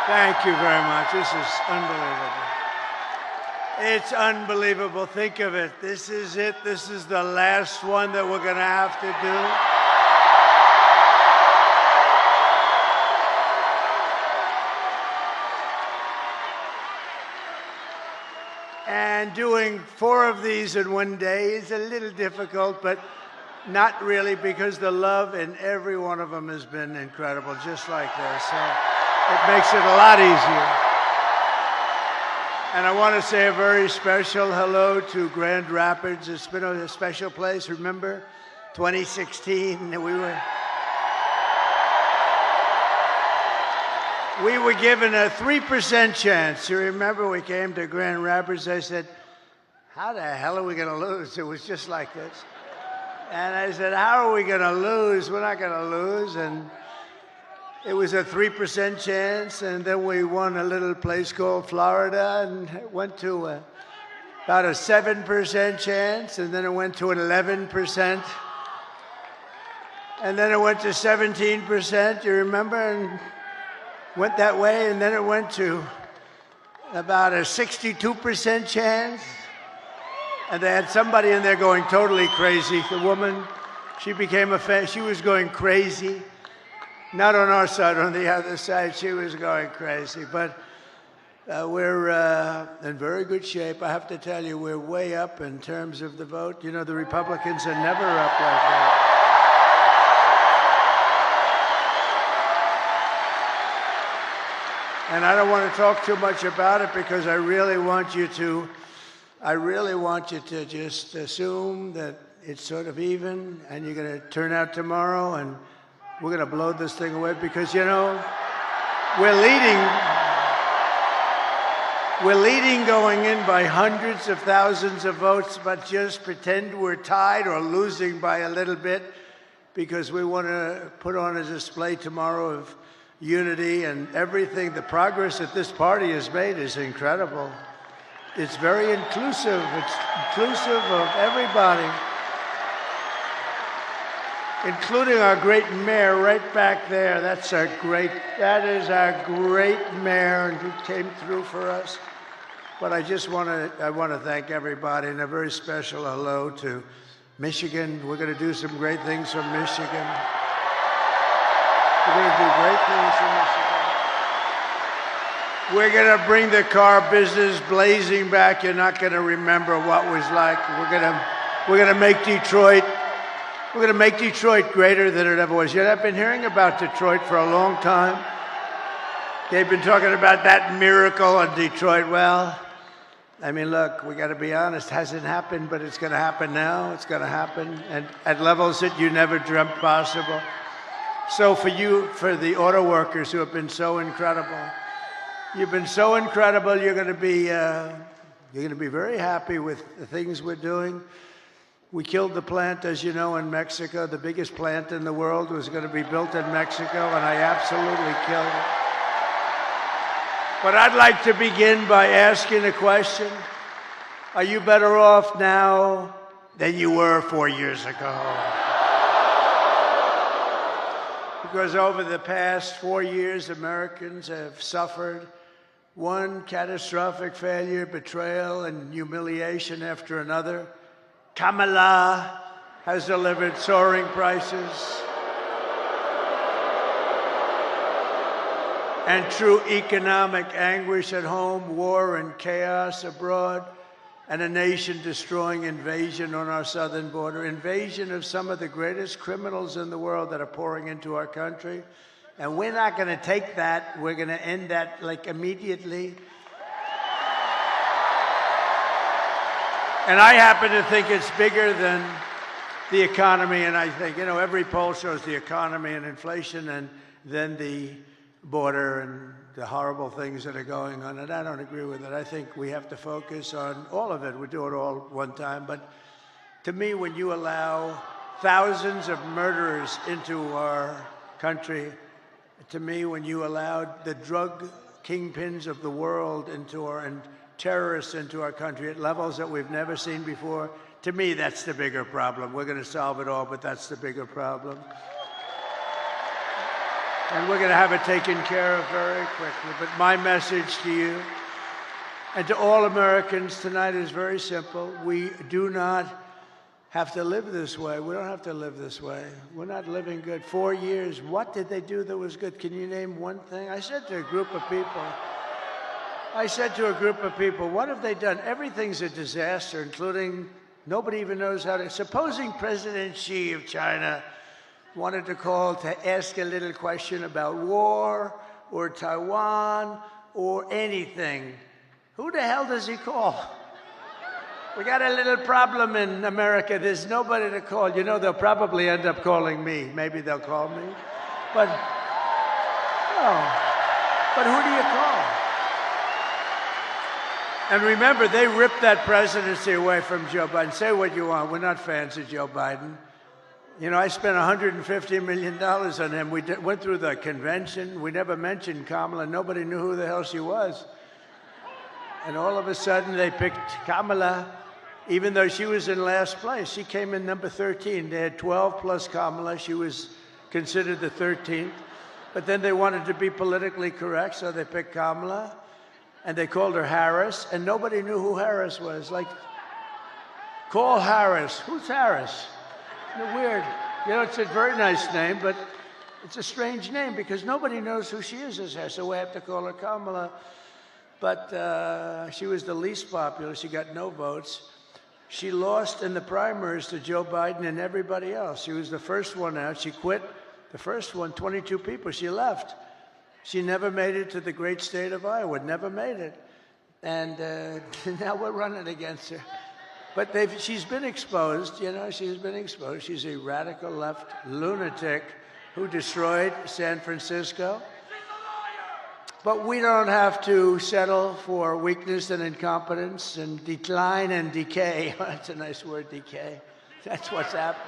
Thank you very much. This is unbelievable. It's unbelievable. Think of it. This is it. This is the last one that we're going to have to do. And doing 4 of these in one day is a little difficult, but not really, because the love in every one of them has been incredible, just like this. So it makes it a lot easier. And I want to say a very special hello to Grand Rapids. It's been a special place. Remember, 2016, we were given a 3% chance. You remember, we came to Grand Rapids. I said, how the hell are we going to lose? It was just like this. And I said, how are we going to lose? We're not going to lose. And it was a 3% chance. And then we won a little place called Florida, and it went to about a 7% chance. And then it went to an 11%. And then it went to 17%. You remember? And went that way. And then it went to about a 62% chance. And they had somebody in there going totally crazy. The woman, she became a fan. She was going crazy. Not on our side, on the other side, she was going crazy. But we're in very good shape. I have to tell you, we're way up in terms of the vote. You know, the Republicans are never up like that. And I don't want to talk too much about it, because I really want you to just assume that it's sort of even, and you're going to turn out tomorrow, and we're going to blow this thing away, because, you know, we're leading going in by hundreds of thousands of votes, but just pretend we're tied or losing by a little bit, because we want to put on a display tomorrow of unity and everything. The progress that this party has made is incredible. It's very inclusive. It's inclusive of everybody, including our great mayor right back there. That is our great mayor, and who came through for us. But I want to thank everybody, and a very special hello to Michigan. We're going to do some great things from Michigan. We're going to do great things from Michigan. We're going to bring the car business blazing back. You're not going to remember what was like. We're going to make Detroit. We're going to make Detroit greater than it ever was. You know, I've been hearing about Detroit for a long time. They've been talking about that miracle in Detroit. Well, I mean, look, we got to be honest. It hasn't happened, but it's going to happen now. It's going to happen, and at levels that you never dreamt possible. So for the auto workers who have been so incredible, you've been so incredible. You're going to be very happy with the things we're doing. We killed the plant, as you know, in Mexico. The biggest plant in the world was going to be built in Mexico, and I absolutely killed it. But I'd like to begin by asking a question. Are you better off now than you were 4 years ago? Because over the past 4 years, Americans have suffered one catastrophic failure, betrayal, and humiliation after another. Kamala has delivered soaring prices and true economic anguish at home, war and chaos abroad, and a nation-destroying invasion on our southern border, invasion of some of the greatest criminals in the world that are pouring into our country. And we're not going to take that. We're going to end that, like, immediately. And I happen to think it's bigger than the economy. And I think, you know, every poll shows the economy and inflation, and then the border and the horrible things that are going on. And I don't agree with it. I think we have to focus on all of it. We do it all one time. But to me, when you allow thousands of murderers into our country, to me, when you allowed the drug kingpins of the world into and terrorists into our country at levels that we've never seen before, to me, that's the bigger problem. We're going to solve it all, but that's the bigger problem. And we're going to have it taken care of very quickly. But my message to you and to all Americans tonight is very simple. We do not have to live this way. We don't have to live this way. We're not living good. 4 years, what did they do that was good? Can you name one thing? I said to a group of people, what have they done? Everything's a disaster, including nobody even knows how to. Supposing President Xi of China wanted to call to ask a little question about war or Taiwan or anything, who the hell does he call? We got a little problem in America. There's nobody to call. You know, they'll probably end up calling me. Maybe they'll call me. But, but who do you call? And remember, they ripped that presidency away from Joe Biden. Say what you want. We're not fans of Joe Biden. You know, I spent $150 million on him. We went through the convention. We never mentioned Kamala. Nobody knew who the hell she was. And all of a sudden, they picked Kamala, even though she was in last place. She came in number 13. They had 12 plus Kamala. She was considered the 13th. But then they wanted to be politically correct, so they picked Kamala. And they called her Harris, and nobody knew who Harris was. Like, call Harris. Who's Harris? Weird. You know, it's a very nice name, but it's a strange name because nobody knows who she is as Harris, so we have to call her Kamala. But she was the least popular. She got no votes. She lost in the primaries to Joe Biden and everybody else. She was the first one out. She quit the first one, 22 people. She left. She never made it to the great state of Iowa, never made it. And now we're running against her. But she's been exposed, you know, she's been exposed. She's a radical left lunatic who destroyed San Francisco. But we don't have to settle for weakness and incompetence and decline and decay. That's a nice word, decay. That's what's happened.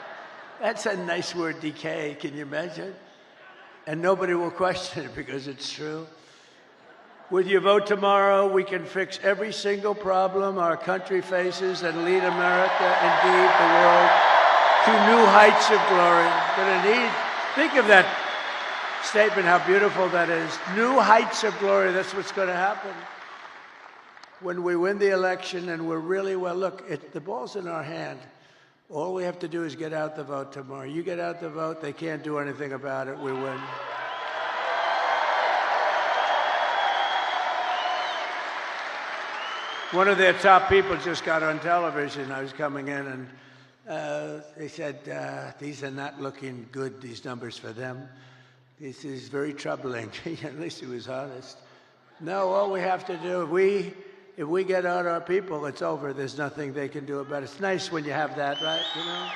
That's a nice word, decay. Can you imagine? And nobody will question it because it's true. With your vote tomorrow, we can fix every single problem our country faces and lead America, indeed the world, to new heights of glory. Think of that statement, how beautiful that is. New heights of glory, that's what's going to happen. When we win the election and we're really, well, look, the ball's in our hand. All we have to do is get out the vote tomorrow. You get out the vote, they can't do anything about it, we win. One of their top people just got on television. I was coming in and they said, these are not looking good, these numbers for them. This is very troubling. At least he was honest. No, all we have to do, if we get out our people, it's over. There's nothing they can do about it. It's nice when you have that, right? You know?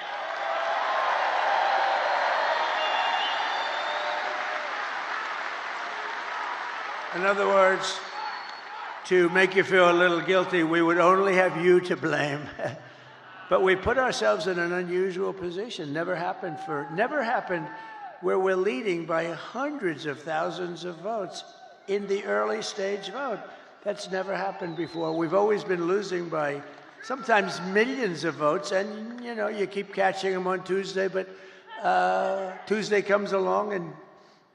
In other words, to make you feel a little guilty, we would only have you to blame. But we put ourselves in an unusual position. Never happened where we're leading by hundreds of thousands of votes in the early stage vote. That's never happened before. We've always been losing by sometimes millions of votes, and you know, you keep catching them on Tuesday, but Tuesday comes along and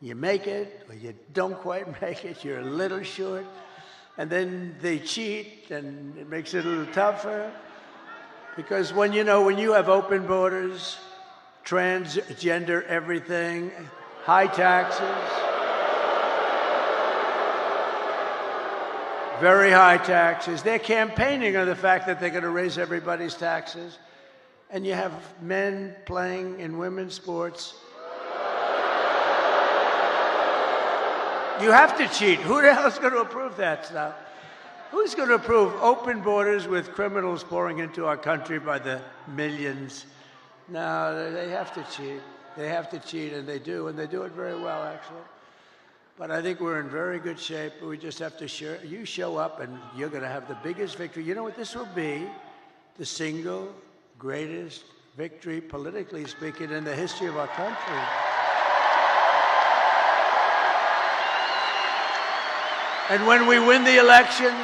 you make it, or you don't quite make it, you're a little short. And then they cheat, and it makes it a little tougher. Because when you have open borders, transgender everything, high taxes, very high taxes. They're campaigning on the fact that they're going to raise everybody's taxes. And you have men playing in women's sports. You have to cheat. Who the hell is going to approve that stuff? Who's going to approve open borders with criminals pouring into our country by the millions? No, they have to cheat. They have to cheat, and they do it very well, actually. But I think we're in very good shape. We just have to show up, and you're going to have the biggest victory. You know what? This will be the single greatest victory, politically speaking, in the history of our country. And when we win the election,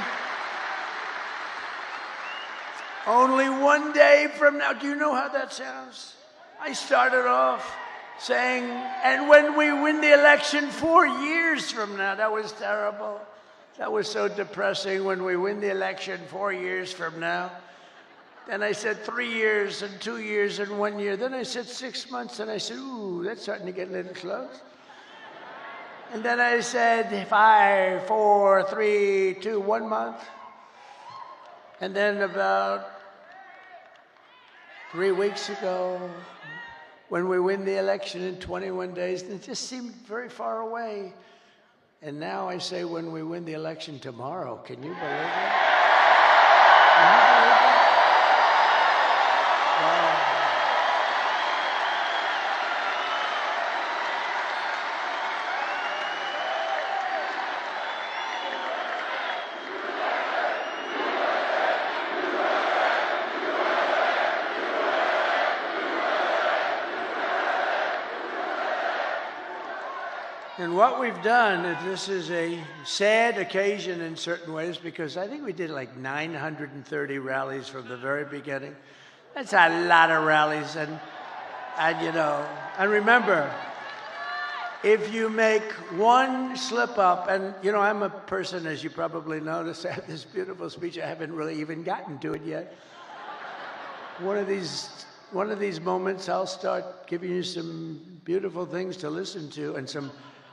only one day from now, do you know how that sounds? I started off saying, and when we win the election 4 years from now, that was terrible. That was so depressing. When we win the election 4 years from now. Then I said 3 years and 2 years and 1 year. Then I said 6 months, and I said, ooh, that's starting to get a little close. And then I said 5, 4, 3, 2, 1 month. And then about 3 weeks ago, when we win the election in 21 days, it just seemed very far away. And now I say when we win the election tomorrow. Can you believe it? Can you believe it? Wow. And what we've done, this is a sad occasion in certain ways, because I think we did like 930 rallies from the very beginning. That's a lot of rallies, and you know, and remember, if you make one slip up, and you know, I'm a person, as you probably noticed, I have this beautiful speech. I haven't really even gotten to it yet. One of these moments, I'll start giving you some beautiful things to listen to,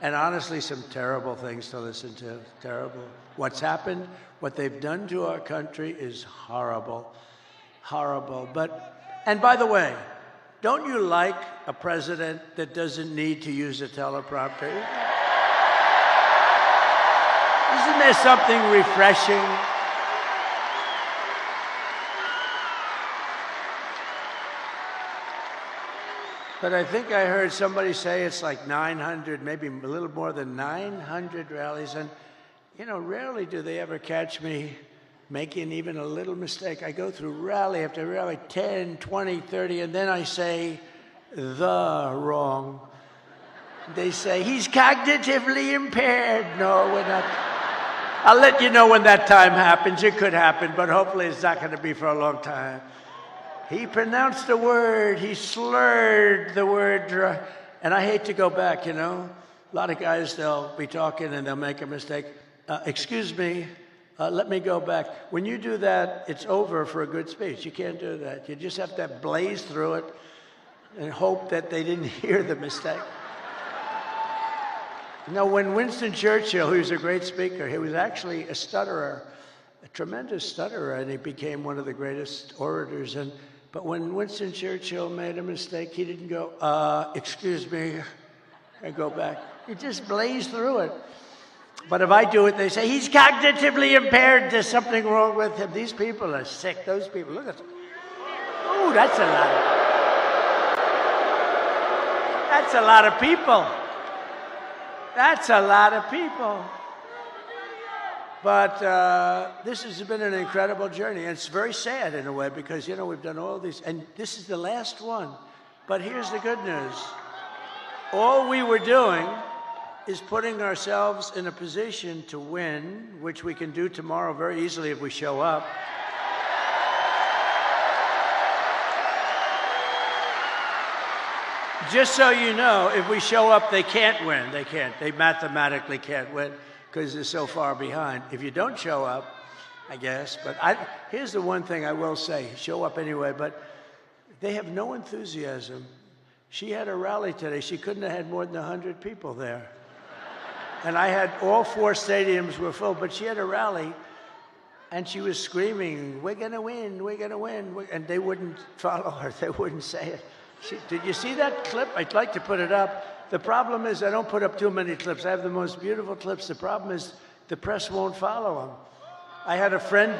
and honestly, some terrible things to listen to. Terrible. What's happened, what they've done to our country is horrible. Horrible. And by the way, don't you like a president that doesn't need to use a teleprompter? Isn't there something refreshing? But I think I heard somebody say it's like 900, maybe a little more than 900 rallies. And, you know, rarely do they ever catch me making even a little mistake. I go through rally after rally, 10, 20, 30, and then I say the wrong. They say, he's cognitively impaired. No, we're not. I'll let you know when that time happens. It could happen, but hopefully it's not going to be for a long time. He pronounced the word, he slurred the word, and I hate to go back, you know. A lot of guys, they'll be talking and they'll make a mistake. Excuse me, let me go back. When you do that, it's over for a good speech. You can't do that. You just have to blaze through it and hope that they didn't hear the mistake. Now, when Winston Churchill, who was a great speaker, he was actually a stutterer, a tremendous stutterer, and he became one of the greatest orators. But when Winston Churchill made a mistake, he didn't go, excuse me, and go back. He just blazed through it. But if I do it, they say, he's cognitively impaired. There's something wrong with him. These people are sick. Those people, look at them. Oh, that's a lot of, that's a lot of people. That's a lot of people. But this has been an incredible journey. And it's very sad in a way because, you know, we've done all these, and this is the last one. But here's the good news. All we were doing is putting ourselves in a position to win, which we can do tomorrow very easily if we show up. Just so you know, if we show up, they can't win. They can't. They mathematically can't win because they're so far behind. If you don't show up, I guess. But here's the one thing I will say. Show up anyway, but they have no enthusiasm. She had a rally today. She couldn't have had more than 100 people there. And I had all 4 stadiums were full, but she had a rally, and she was screaming, we're going to win, we're going to win. And they wouldn't follow her. They wouldn't say it. Did you see that clip? I'd like to put it up. The problem is I don't put up too many clips. I have the most beautiful clips. The problem is the press won't follow them. I had a friend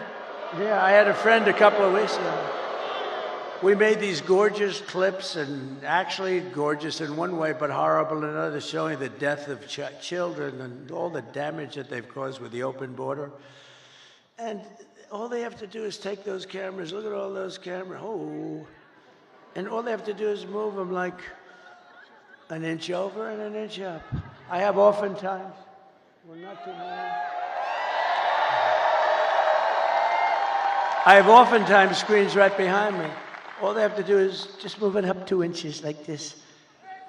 a couple of weeks ago. We made these gorgeous clips, and actually gorgeous in one way, but horrible in another, showing the death of children and all the damage that they've caused with the open border. And all they have to do is take those cameras, look at all those cameras, and all they have to do is move them like an inch over and an inch up. I have oftentimes, well, not too many. I have oftentimes screens right behind me. All they have to do is just move it up 2 inches like this.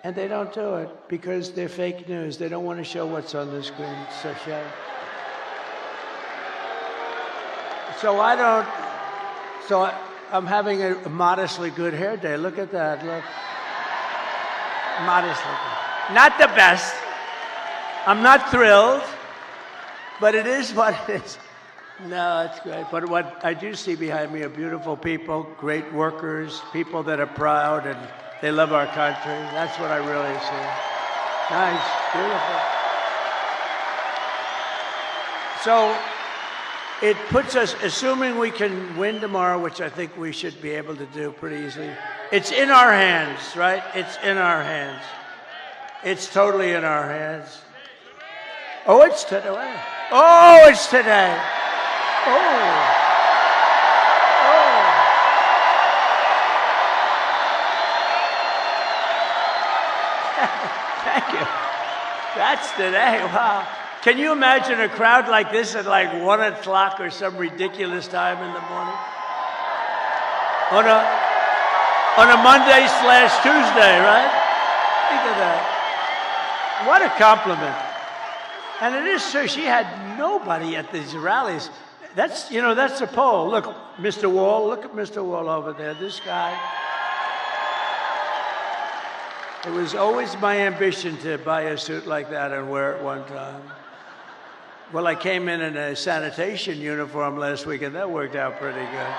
And they don't do it because they're fake news. They don't want to show what's on the screen. So shame. So I'm having a modestly good hair day. Look at that, look. Modestly good. Not the best. I'm not thrilled, but it is what it is. No, it's great. But what I do see behind me are beautiful people, great workers, people that are proud and they love our country. That's what I really see. Nice, beautiful. So it puts us, assuming we can win tomorrow, which I think we should be able to do pretty easily. It's in our hands, right? It's in our hands. It's totally in our hands. Oh, it's today. Oh, it's today. Oh. Thank you. That's today. Wow. Can you imagine a crowd like this at like 1 o'clock or some ridiculous time in the morning? On a Monday/Tuesday, right? Think of that. What a compliment. And it is true. She had nobody at these rallies. That's a poll. Look, Mr. Wall. Look at Mr. Wall over there. This guy. It was always my ambition to buy a suit like that and wear it one time. Well, I came in a sanitation uniform last week, and that worked out pretty good.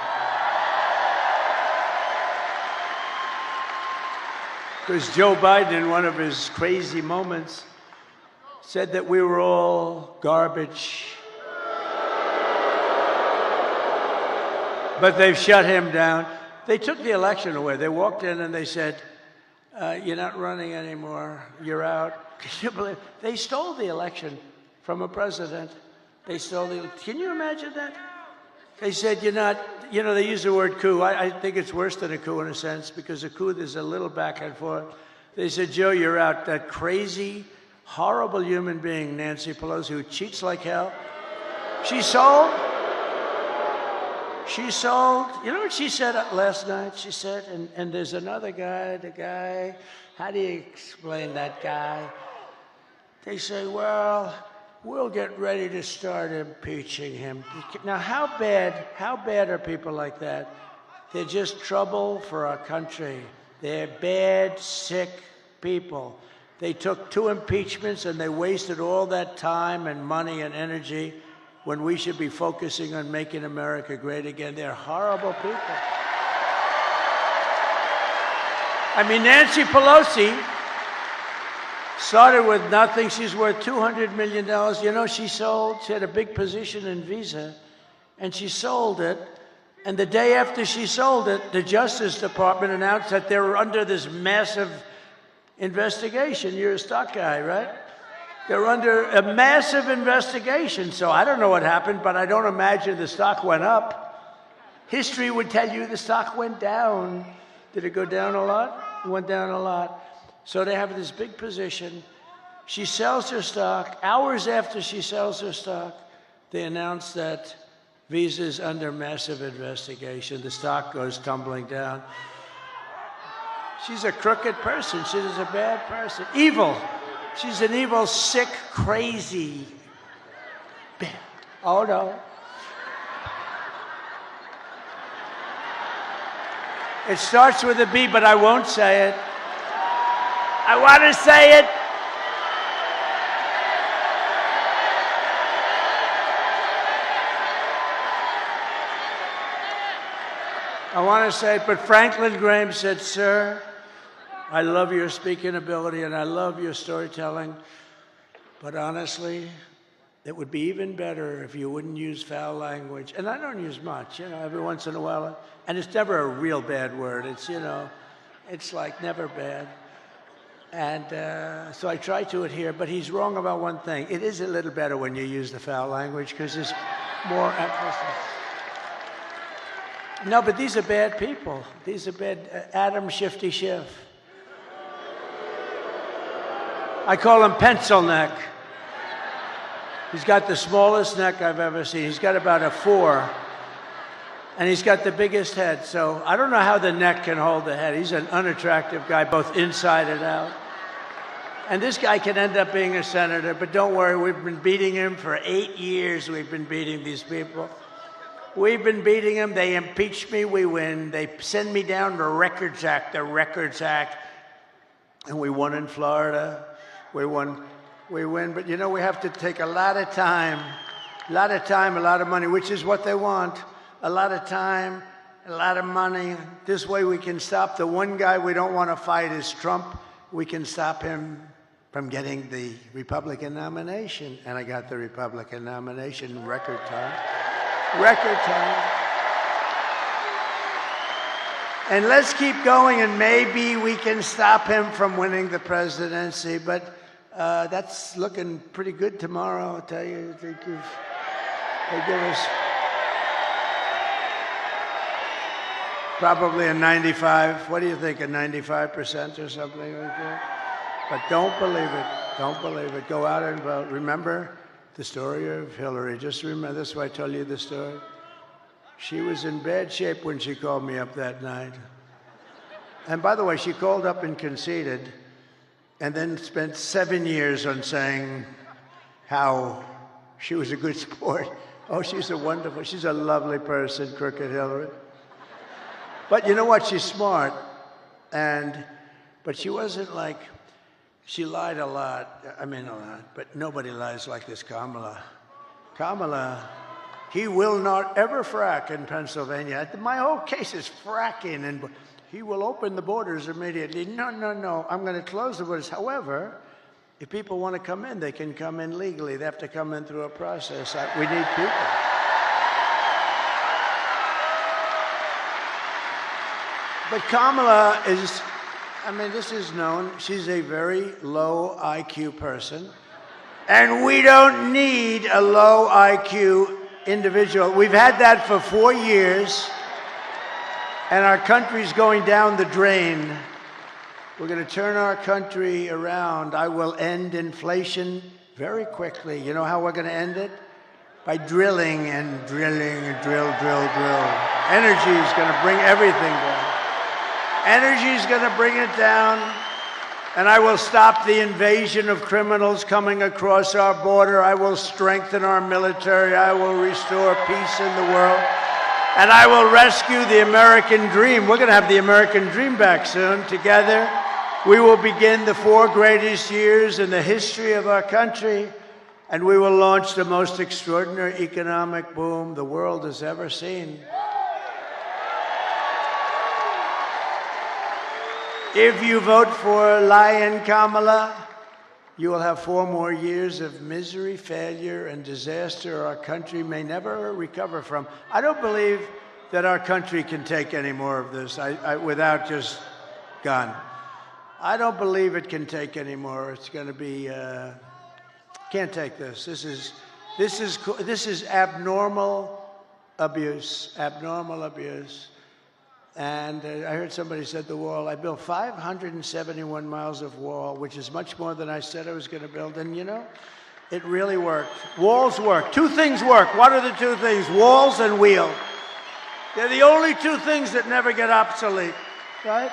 Because Joe Biden, in one of his crazy moments, said that we were all garbage. But they've shut him down. They took the election away. They walked in and they said, you're not running anymore. You're out. Can you believe? They stole the election from a president. Can you imagine that? They said, you're not, they use the word coup. I think it's worse than a coup in a sense, because a coup, there's a little back and forth. They said, Joe, you're out. That crazy, horrible human being, Nancy Pelosi, who cheats like hell. She sold. You know what she said last night? She said, and there's another guy, how do you explain that guy? They say, well, we'll get ready to start impeaching him. Now, how bad are people like that? They're just trouble for our country. They're bad, sick people. They took 2 impeachments and they wasted all that time and money and energy when we should be focusing on making America great again. They're horrible people. I mean, Nancy Pelosi started with nothing. She's worth $200 million. She had a big position in Visa, and she sold it. And the day after she sold it, the Justice Department announced that they were under this massive investigation. You're a stock guy, right? They're under a massive investigation. So I don't know what happened, but I don't imagine the stock went up. History would tell you the stock went down. Did it go down a lot? It went down a lot. So they have this big position. She sells her stock. Hours after she sells her stock, they announce that Visa's under massive investigation. The stock goes tumbling down. She's a crooked person. She's a bad person. Evil. She's an evil, sick, crazy. Oh, no. It starts with a B, but I won't say it. I want to say it. I want to say it, but Franklin Graham said, sir, I love your speaking ability and I love your storytelling, but honestly, it would be even better if you wouldn't use foul language. And I don't use much, every once in a while. And it's never a real bad word. It's, it's like never bad. And so I try to adhere, but he's wrong about one thing. It is a little better when you use the foul language because there's more emphasis. No, but these are bad people. These are bad. Adam Shifty Schiff. I call him pencil neck. He's got the smallest neck I've ever seen. He's got about a 4. And he's got the biggest head. So I don't know how the neck can hold the head. He's an unattractive guy, both inside and out. And this guy can end up being a senator, but don't worry, we've been beating him for 8 years. We've been beating these people. We've been beating them. They impeach me, we win. They send me down the Records Act, and we won in Florida. We win. But you know, we have to take a lot of time, a lot of money, which is what they want. A lot of time, a lot of money. This way we can stop. The one guy we don't want to fight is Trump. We can stop him from getting the Republican nomination. And I got the Republican nomination in record time. Record time. And let's keep going, and maybe we can stop him from winning the presidency. But that's looking pretty good tomorrow, I'll tell you. They give us probably a 95. What do you think, a 95% or something like that? But don't believe it. Don't believe it. Go out and vote. Remember the story of Hillary. Just remember, this is why I tell you the story. She was in bad shape when she called me up that night. And by the way, she called up and conceded, and then spent 7 years on saying how she was a good sport. Oh, she's a lovely person, Crooked Hillary. But you know what? She's smart. But she wasn't like, she lied a lot. I mean, a lot. But nobody lies like this Kamala. Kamala, he will not ever frack in Pennsylvania. My whole case is fracking, and he will open the borders immediately. No. I'm going to close the borders. However, if people want to come in, they can come in legally. They have to come in through a process. We need people. But Kamala is, I mean, this is known. She's a very low IQ person. And we don't need a low IQ individual. We've had that for 4 years. And our country's going down the drain. We're going to turn our country around. I will end inflation very quickly. You know how we're going to end it? By drilling and drilling and drill. Energy is going to bring everything down. Energy is going to bring it down. And I will stop the invasion of criminals coming across our border. I will strengthen our military. I will restore peace in the world. And I will rescue the American dream. We're going to have the American dream back soon. Together, we will begin the 4 greatest years in the history of our country, and we will launch the most extraordinary economic boom the world has ever seen. If you vote for Lion Kamala, you will have 4 more years of misery, failure, and disaster our country may never recover from. I don't believe that our country can take any more of this without just gone. I don't believe it can take any more. It's going to be, can't take this. This is abnormal abuse, And I heard somebody said the wall. I built 571 miles of wall, which is much more than I said I was going to build. And you know, it really worked. Walls work. 2 things work. What are the 2 things? Walls and wheel. They're the only 2 things that never get obsolete, right?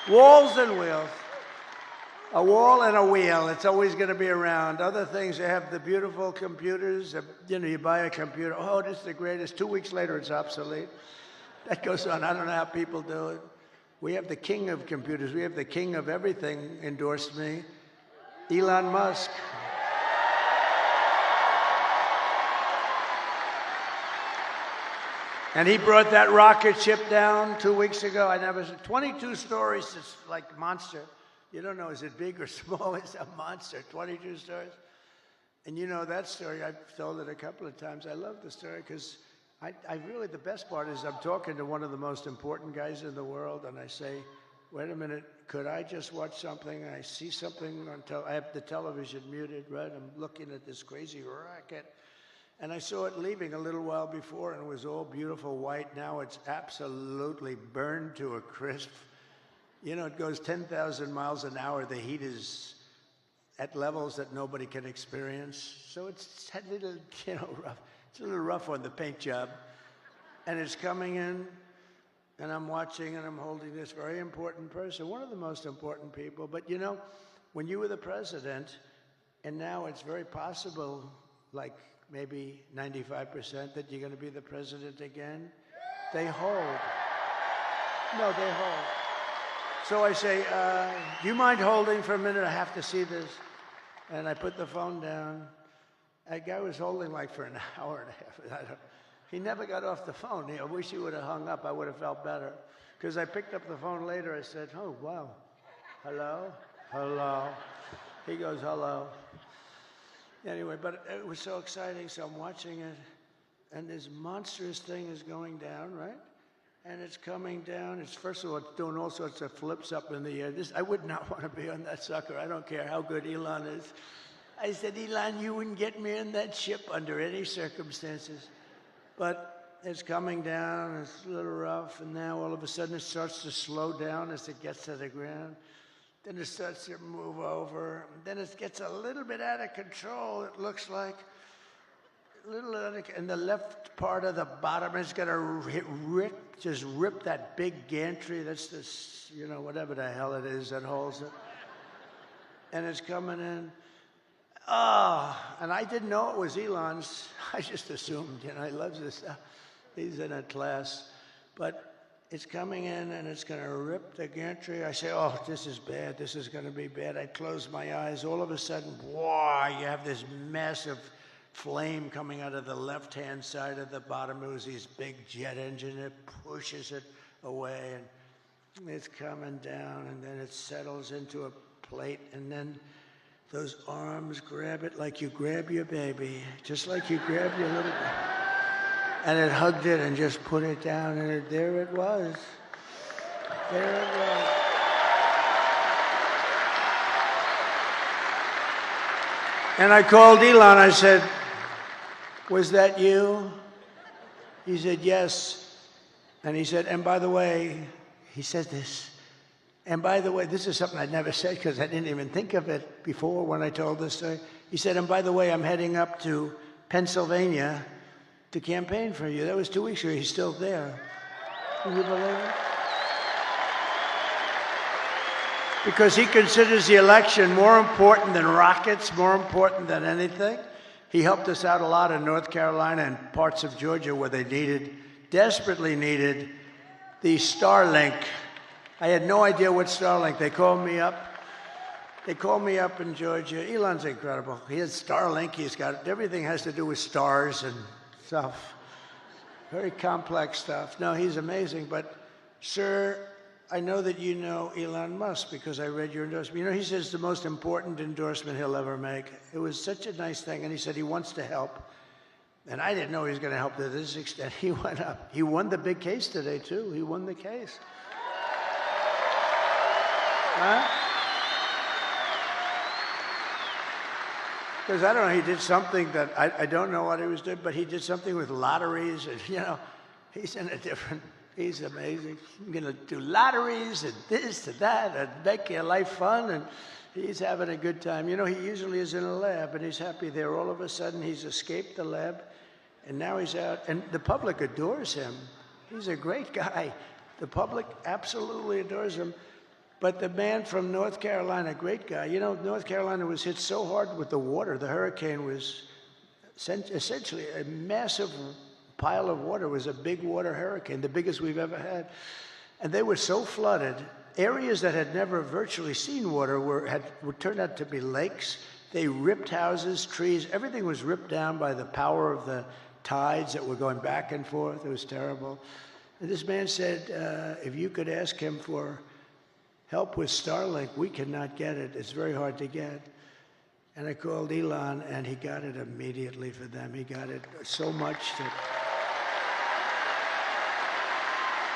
Walls and wheels. A wall and a wheel. It's always going to be around. Other things, they have the beautiful computers. You know, you buy a computer. Oh, this is the greatest. 2 weeks later, it's obsolete. That goes on. I don't know how people do it. We have the king of computers. We have the king of everything endorsed me, Elon Musk. And he brought that rocket ship down 2 weeks ago. I never said 22 stories. It's like monster. You don't know, is it big or small? It's a monster. 22 stories. And you know that story. I've told it a couple of times. I love the story because I really, the best part is I'm talking to one of the most important guys in the world, and I say, wait a minute, could I just watch something? And I see something on I have the television muted, right? I'm looking at this crazy rocket, and I saw it leaving a little while before, and it was all beautiful white. Now it's absolutely burned to a crisp. You know, it goes 10,000 miles an hour. The heat is at levels that nobody can experience. So it's a little, you know, rough. It's a little rough on the paint job. And it's coming in, and I'm watching, and I'm holding this very important person, one of the most important people. But, you know, when you were the president, and now it's very possible, like maybe 95%, that you're going to be the president again, they hold. No, they hold. So I say, do you mind holding for a minute? I have to see this. And I put the phone down. That guy was holding like for an hour and a half. He never got off the phone. I wish he would have hung up. I would have felt better. Because I picked up the phone later. I said, oh, wow. Hello? Hello? He goes, hello. Anyway, but it was so exciting. So I'm watching it. And this monstrous thing is going down, right? And it's coming down. It's, first of all, it's doing all sorts of flips up in the air. I would not want to be on that sucker. I don't care how good Elon is. I said, Elon, you wouldn't get me in that ship under any circumstances. But it's coming down. It's a little rough. And now all of a sudden it starts to slow down as it gets to the ground. Then it starts to move over. Then it gets a little bit out of control, it looks like. And the left part of the bottom is going to just rip that big gantry. That's this, you know, whatever the hell it is that holds it. And it's coming in. Oh, and I didn't know it was Elon's. I just assumed, you know, he loves this stuff. He's in a class. But it's coming in and it's going to rip the gantry. I say, oh, this is bad. This is going to be bad. I close my eyes. All of a sudden, wow, you have this massive flame coming out of the left-hand side of the bottom. It was these big jet engine. It pushes it away, and it's coming down, and then it settles into a plate, and then those arms grab it like you grab your baby, just like you grab your little baby. And it hugged it and just put it down, and there it was. There it was. And I called Elon. I said, was that you? He said, yes. And he said, and by the way, he said this, and by the way, this is something I'd never said because I didn't even think of it before when I told this story. He said, and by the way, I'm heading up to Pennsylvania to campaign for you. That was 2 weeks ago. He's still there. Can you believe it? Because he considers the election more important than rockets, more important than anything. He helped us out a lot in North Carolina and parts of Georgia where they desperately needed the Starlink. I had no idea what Starlink. They called me up. They called me up in Georgia. Elon's incredible. He has Starlink. He's got everything has to do with stars and stuff. Very complex stuff. No, he's amazing. But, sir, I know that you know Elon Musk because I read your endorsement. You know, he says the most important endorsement he'll ever make. It was such a nice thing, and he said he wants to help. And I didn't know he was going to help to this extent. He went up. He won the big case today, too. He won the case. Huh? Because I don't know, he did something that I don't know what he was doing, but he did something with lotteries. And, you know, he's in a different... He's amazing. He's going to do lotteries and this and that and make your life fun, and he's having a good time. You know, he usually is in a lab, and he's happy there. All of a sudden, he's escaped the lab, and now he's out, and the public adores him. He's a great guy. The public absolutely adores him. But the man from North Carolina, great guy. You know, North Carolina was hit so hard with the water. The hurricane was essentially a massive pile of water. It was a big water hurricane, the biggest we've ever had. And they were so flooded. Areas that had never virtually seen water were turned out to be lakes. They ripped houses, trees. Everything was ripped down by the power of the tides that were going back and forth. It was terrible. And this man said, if you could ask him for help with Starlink, we cannot get it. It's very hard to get. And I called Elon, and he got it immediately for them. He got it so much that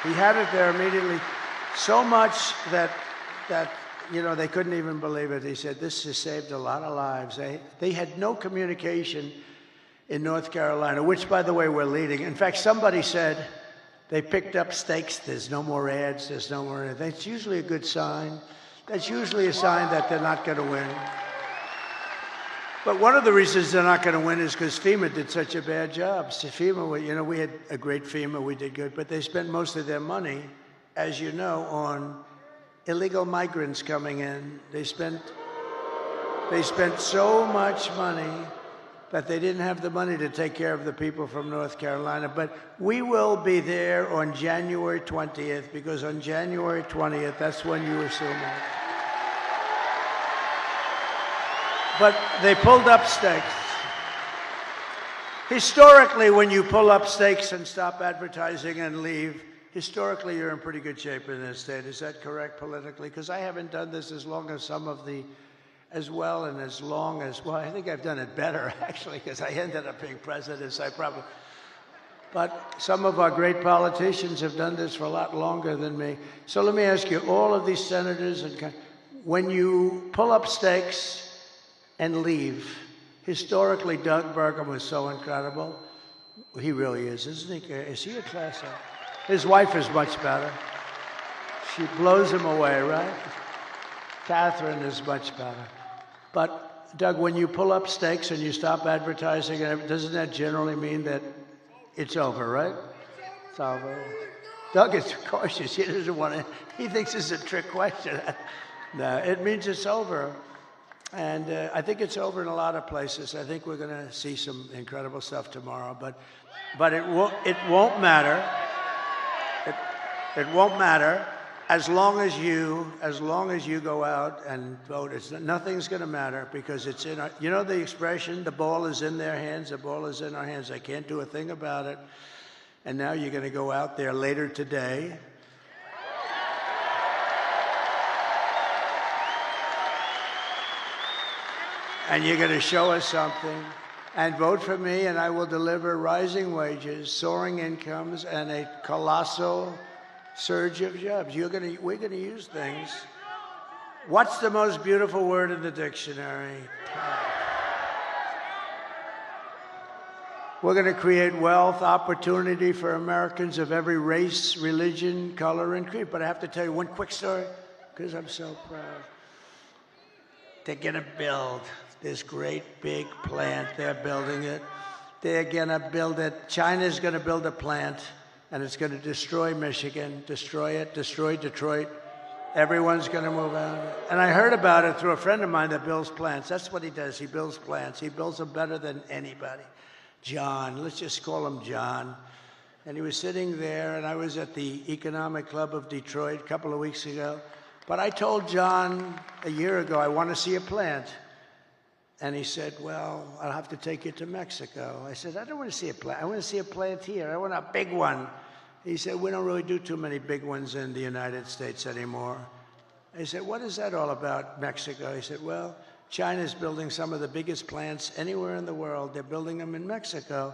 he had it there immediately, so much that you know, they couldn't even believe it. He said, this has saved a lot of lives. They had no communication in North Carolina, which, by the way, we're leading. In fact, somebody said they picked up stakes. There's no more ads. There's no more anything. That's usually a good sign. That's usually a sign that they're not going to win. But one of the reasons they're not going to win is because FEMA did such a bad job. So FEMA, you know, we had a great FEMA, we did good, but they spent most of their money, as you know, on illegal migrants coming in. They spent They spent so much money that they didn't have the money to take care of the people from North Carolina. But we will be there on January 20th, because on January 20th, that's when you assume it. But they pulled up stakes. Historically, when you pull up stakes and stop advertising and leave, historically, you're in pretty good shape in this state. Is that correct politically? Because I haven't done this as long as some of the, as well and as long as, well, I think I've done it better, actually, because I ended up being president, so I probably, but some of our great politicians have done this for a lot longer than me. So let me ask you, all of these senators, and when you pull up stakes and leave, historically, Doug Burgum was so incredible. He really is, isn't he? Is he a class act? His wife is much better. She blows him away, right? Catherine is much better. But, Doug, when you pull up stakes and you stop advertising, doesn't that generally mean that it's over, right? It's over. Doug is cautious. He doesn't want to, he thinks it's a trick question. No, it means it's over. And I think it's over in a lot of places. I think we're going to see some incredible stuff tomorrow. But it won't matter. It won't matter as long as you go out and vote. Nothing's going to matter, because it's in our, you know the expression, the ball is in their hands, the ball is in our hands. They can't do a thing about it. And now you're going to go out there later today. And you're going to show us something, and vote for me, and I will deliver rising wages, soaring incomes, and a colossal surge of jobs. We're going to use things. What's the most beautiful word in the dictionary? We're going to create wealth, opportunity for Americans of every race, religion, color, and creed. But I have to tell you one quick story, because I'm so proud. They're going to build this great big plant. They're building it. They're going to build it. China's going to build a plant, and it's going to destroy Michigan, destroy it, destroy Detroit. Everyone's going to move out. And I heard about it through a friend of mine that builds plants. That's what he does. He builds plants. He builds them better than anybody. John, let's just call him John. And he was sitting there, and I was at the Economic Club of Detroit a couple of weeks ago. But I told John a year ago, I want to see a plant. And he said, well, I'll have to take you to Mexico. I said, I don't want to see a plant. I want to see a plant here. I want a big one. He said, we don't really do too many big ones in the United States anymore. I said, what is that all about, Mexico? He said, well, China's building some of the biggest plants anywhere in the world. They're building them in Mexico.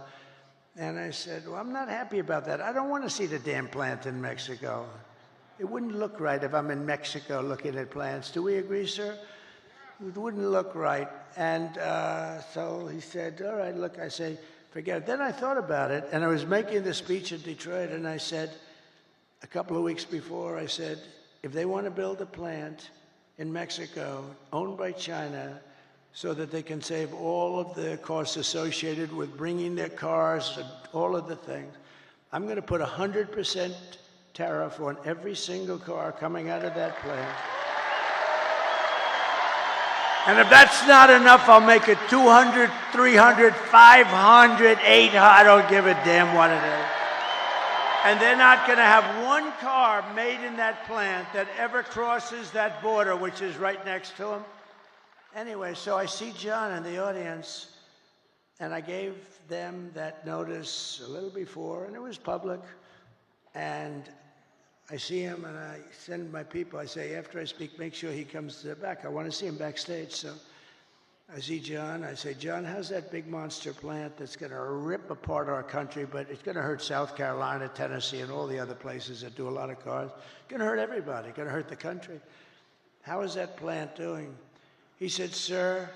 And I said, well, I'm not happy about that. I don't want to see the damn plant in Mexico. It wouldn't look right if I'm in Mexico looking at plants. Do we agree, sir? It wouldn't look right. And so he said, all right, look, I say, forget it. Then I thought about it, and I was making the speech in Detroit, and I said, a couple of weeks before, I said, if they want to build a plant in Mexico owned by China so that they can save all of the costs associated with bringing their cars and all of the things, I'm going to put 100% tariff on every single car coming out of that plant. And if that's not enough, I'll make it 200, 300, 500, 800. I don't give a damn what it is. And they're not going to have one car made in that plant that ever crosses that border, which is right next to them. Anyway, so I see John in the audience, and I gave them that notice a little before, and it was public. And I see him, and I send my people. I say, after I speak, make sure he comes back. I want to see him backstage. So I see John. I say, John, how's that big monster plant that's going to rip apart our country, but it's going to hurt South Carolina, Tennessee, and all the other places that do a lot of cars. It's going to hurt everybody. It's going to hurt the country. How is that plant doing? He said, sir,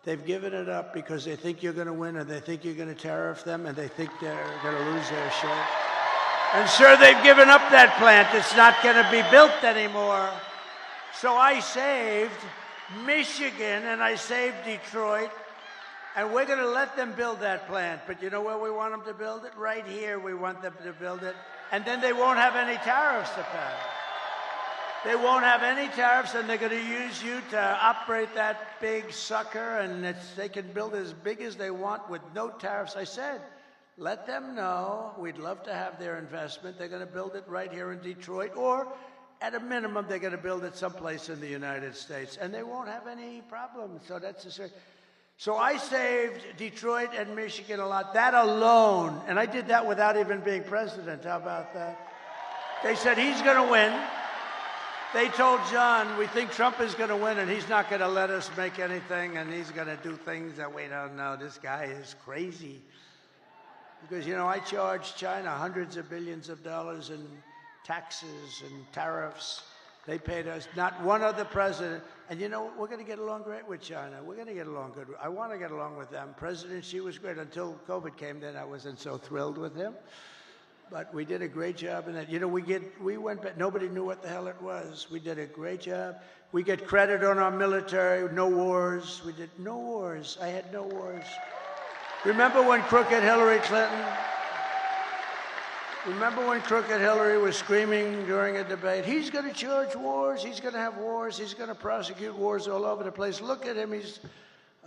they've given it up because they think you're going to win, and they think you're going to tariff them, and they think they're going to lose their share. And sir, they've given up that plant. It's not going to be built anymore. So I saved Michigan and I saved Detroit, and we're going to let them build that plant. But you know where we want them to build it? Right here we want them to build it. And then they won't have any tariffs to pay. They won't have any tariffs, and they're going to use you to operate that big sucker, and they can build as big as they want with no tariffs. I said, let them know we'd love to have their investment. They're going to build it right here in Detroit, or at a minimum, they're going to build it someplace in the United States, and they won't have any problem. So so I saved Detroit and Michigan a lot. That alone, and I did that without even being president. How about that? They said he's going to win. They told John, we think Trump is going to win, and he's not going to let us make anything, and he's going to do things that we don't know. This guy is crazy. Because, I charged China hundreds of billions of dollars in taxes and tariffs. They paid us. Not one other president. And we're going to get along great with China. We're going to get along good. I want to get along with them. President Xi was great until COVID came. Then I wasn't so thrilled with him. But we did a great job in that. We went back. Nobody knew what the hell it was. We did a great job. We get credit on our military. No wars. We did no wars. I had no wars. Remember when crooked Hillary Clinton? Remember when crooked Hillary was screaming during a debate, he's going to charge wars, he's going to have wars, he's going to prosecute wars all over the place. Look at him, he's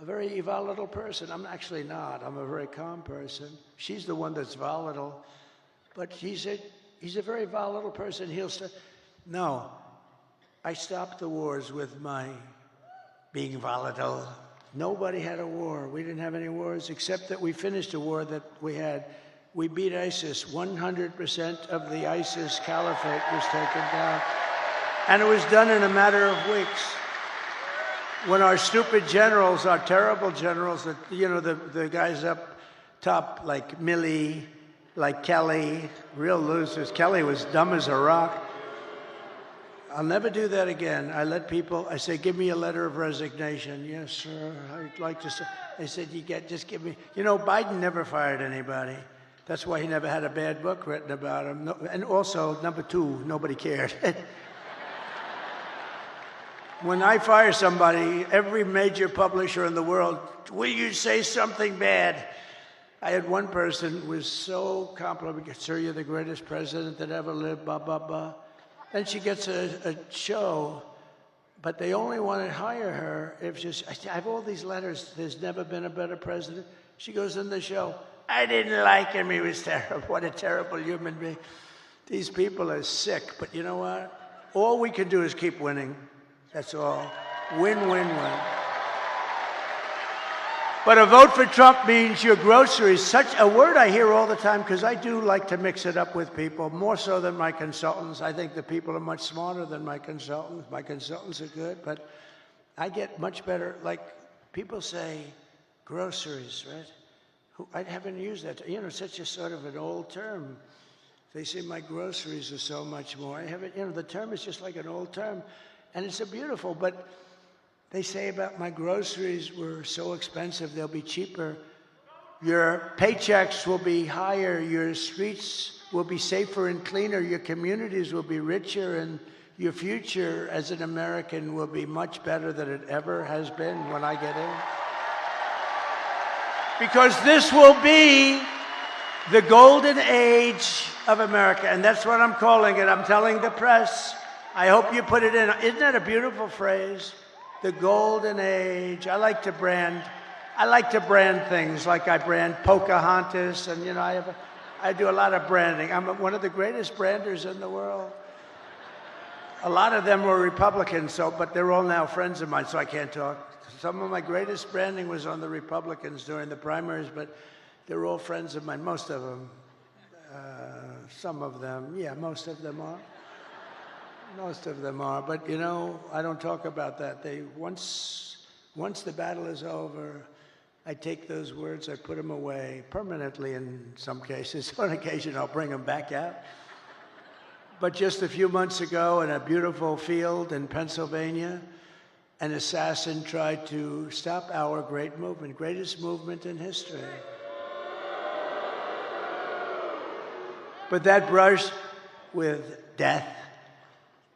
a very volatile person. I'm actually not. I'm a very calm person. She's the one that's volatile. But he's a very volatile person. No, I stopped the wars with my being volatile. Nobody had a war. We didn't have any wars, except that we finished a war that we had. We beat ISIS. 100% of the ISIS caliphate was taken down. And it was done in a matter of weeks. When our stupid generals, our terrible generals, the guys up top like Milley, like Kelly, real losers. Kelly was dumb as a rock. I'll never do that again. I say, give me a letter of resignation. Yes, sir, I'd like to say. They said, just give me. Biden never fired anybody. That's why he never had a bad book written about him. No, and also, number two, nobody cared. When I fire somebody, every major publisher in the world, will you say something bad? I had one person who was so complimentary. Sir, you're the greatest president that ever lived, blah, blah, blah. Then she gets a show, but they only want to hire her if I have all these letters. There's never been a better president. She goes in the show. I didn't like him. He was terrible. What a terrible human being. These people are sick. But you know what? All we can do is keep winning. That's all. Win, win, win. But a vote for Trump means your groceries. Such a word I hear all the time, because I do like to mix it up with people, more so than my consultants. I think the people are much smarter than my consultants. My consultants are good, but I get much better. Like people say, groceries, right? I haven't used that. Such a sort of an old term. They say my groceries are so much more. I haven't. The term is just like an old term, and it's a beautiful. But they say about my groceries were so expensive, they'll be cheaper. Your paychecks will be higher. Your streets will be safer and cleaner. Your communities will be richer, and your future as an American will be much better than it ever has been when I get in. Because this will be the golden age of America, and that's what I'm calling it. I'm telling the press. I hope you put it in. Isn't that a beautiful phrase? The golden age. I like to brand things, like I brand Pocahontas, and I do a lot of branding. I'm one of the greatest branders in the world. A lot of them were Republicans, but they're all now friends of mine, so I can't talk. Some of my greatest branding was on the Republicans during the primaries, but they're all friends of mine. Most of them. Some of them. Yeah, most of them are. Most of them are, but I don't talk about that. Once the battle is over, I take those words, I put them away permanently in some cases. On occasion, I'll bring them back out. But just a few months ago, in a beautiful field in Pennsylvania, an assassin tried to stop our great movement, greatest movement in history. But that brush with death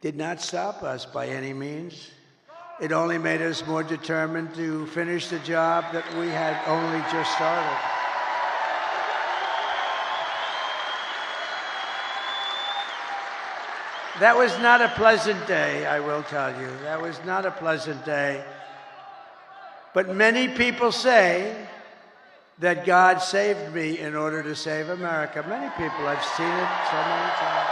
did not stop us by any means. It only made us more determined to finish the job that we had only just started. That was not a pleasant day, I will tell you. That was not a pleasant day. But many people say that God saved me in order to save America. Many people, I've seen it so many times.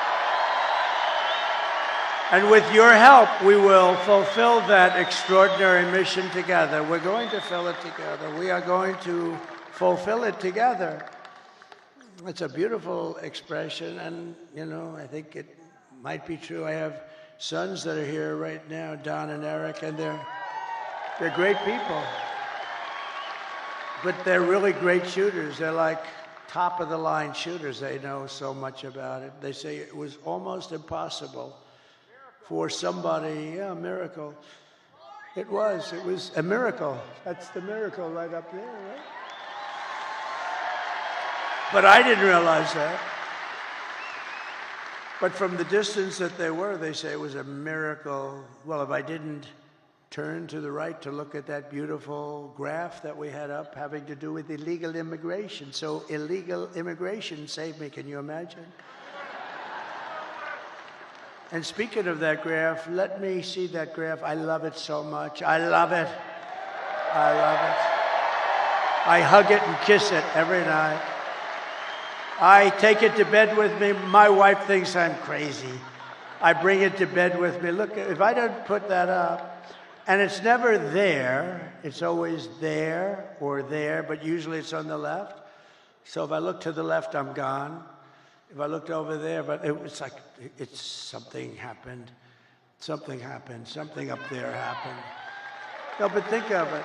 And with your help, we will fulfill that extraordinary mission together. We're going to fill it together. We are going to fulfill it together. It's a beautiful expression, and, you know, I think it might be true. I have sons that are here right now, Don and Eric, and they're great people. But they're really great shooters. They're like top-of-the-line shooters. They know so much about it. They say it was almost impossible for somebody, yeah, a miracle. It was a miracle. That's the miracle right up there, right? But I didn't realize that. But from the distance that they were, they say it was a miracle. Well, if I didn't turn to the right to look at that beautiful graph that we had up having to do with illegal immigration. So illegal immigration saved me, can you imagine? And speaking of that graph, let me see that graph. I love it so much. I love it. I love it. I hug it and kiss it every night. I take it to bed with me. My wife thinks I'm crazy. I bring it to bed with me. Look, if I don't put that up, and it's never there, it's always there or there, but usually it's on the left. So if I look to the left, I'm gone. If I looked over there, but it's like, something happened. Something happened. Something up there happened. No, but think of it.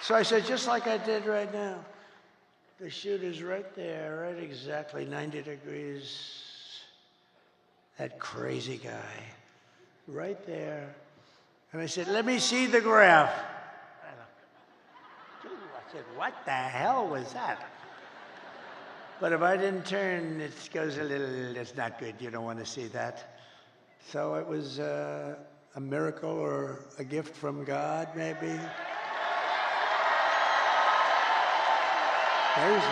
So I said, just like I did right now. The shooter's right there, right exactly 90 degrees. That crazy guy, right there. And I said, let me see the graph. I said, what the hell was that? But if I didn't turn, it goes a little, it's not good. You don't want to see that. So it was a miracle or a gift from God, maybe. Amazing.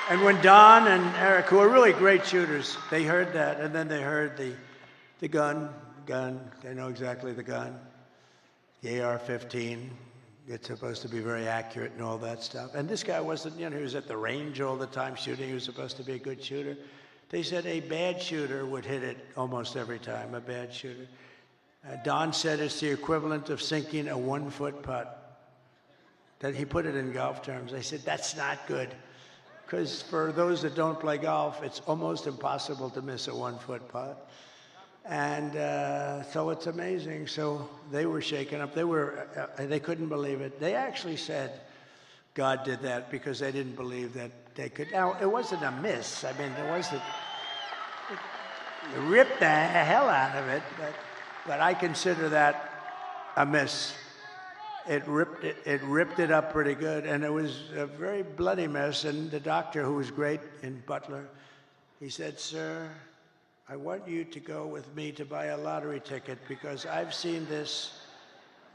And when Don and Eric, who are really great shooters, they heard that, and then they heard the gun. They know exactly the gun, the AR-15. It's supposed to be very accurate and all that stuff. And this guy wasn't, you know, he was at the range all the time shooting. He was supposed to be a good shooter. They said a bad shooter would hit it almost every time, a bad shooter. Don said it's the equivalent of sinking a 1-foot putt. That he put it in golf terms. I said, that's not good. Because for those that don't play golf, it's almost impossible to miss a 1-foot putt. And so it's amazing. So they were shaken up. They couldn't believe it. They actually said God did that because they didn't believe that they could. Now, it wasn't a miss. I mean, it wasn't. It ripped the hell out of it, but I consider that a miss. It ripped it up pretty good, and it was a very bloody mess. And the doctor, who was great in Butler, he said, sir, I want you to go with me to buy a lottery ticket because I've seen this.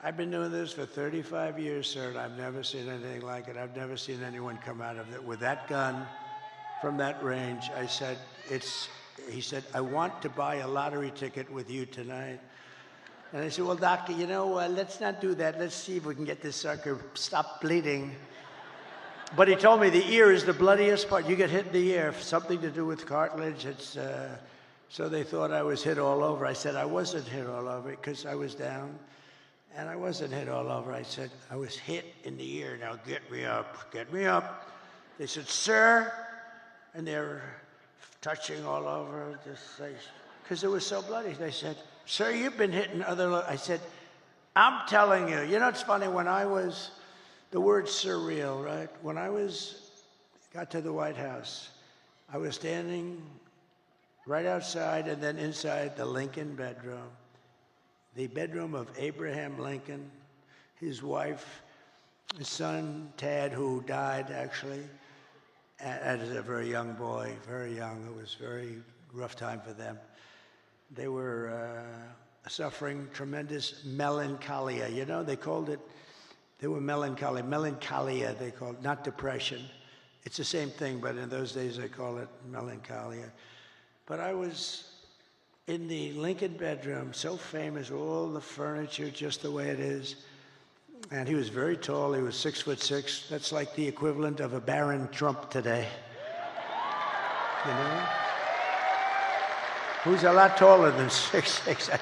I've been doing this for 35 years, sir, and I've never seen anything like it. I've never seen anyone come out of it with that gun from that range. I said, he said, I want to buy a lottery ticket with you tonight. And I said, well, doctor, you know, let's not do that. Let's see if we can get this sucker stop bleeding. But he told me the ear is the bloodiest part. You get hit in the ear, something to do with cartilage. It's so they thought I was hit all over. I said I wasn't hit all over because I was down, and I wasn't hit all over. I said I was hit in the ear. Now get me up, get me up. They said, sir, and they're touching all over this place because it was so bloody. They said, sir, you've been hitting other. I said, I'm telling you. You know, it's funny when I was. The word surreal, right? When I got to the White House, I was standing right outside and then inside the Lincoln bedroom, the bedroom of Abraham Lincoln, his wife, his son, Tad, who died actually as a very young boy, very young. It was a very rough time for them. They were suffering tremendous melancholia. You know, they called it. They were melancholia, they called it, not depression. It's the same thing, but in those days I call it melancholia. But I was in the Lincoln bedroom, so famous, all the furniture just the way it is. And he was very tall. He was 6'6". That's like the equivalent of a Baron Trump today. You know? Who's a lot taller than 6'6".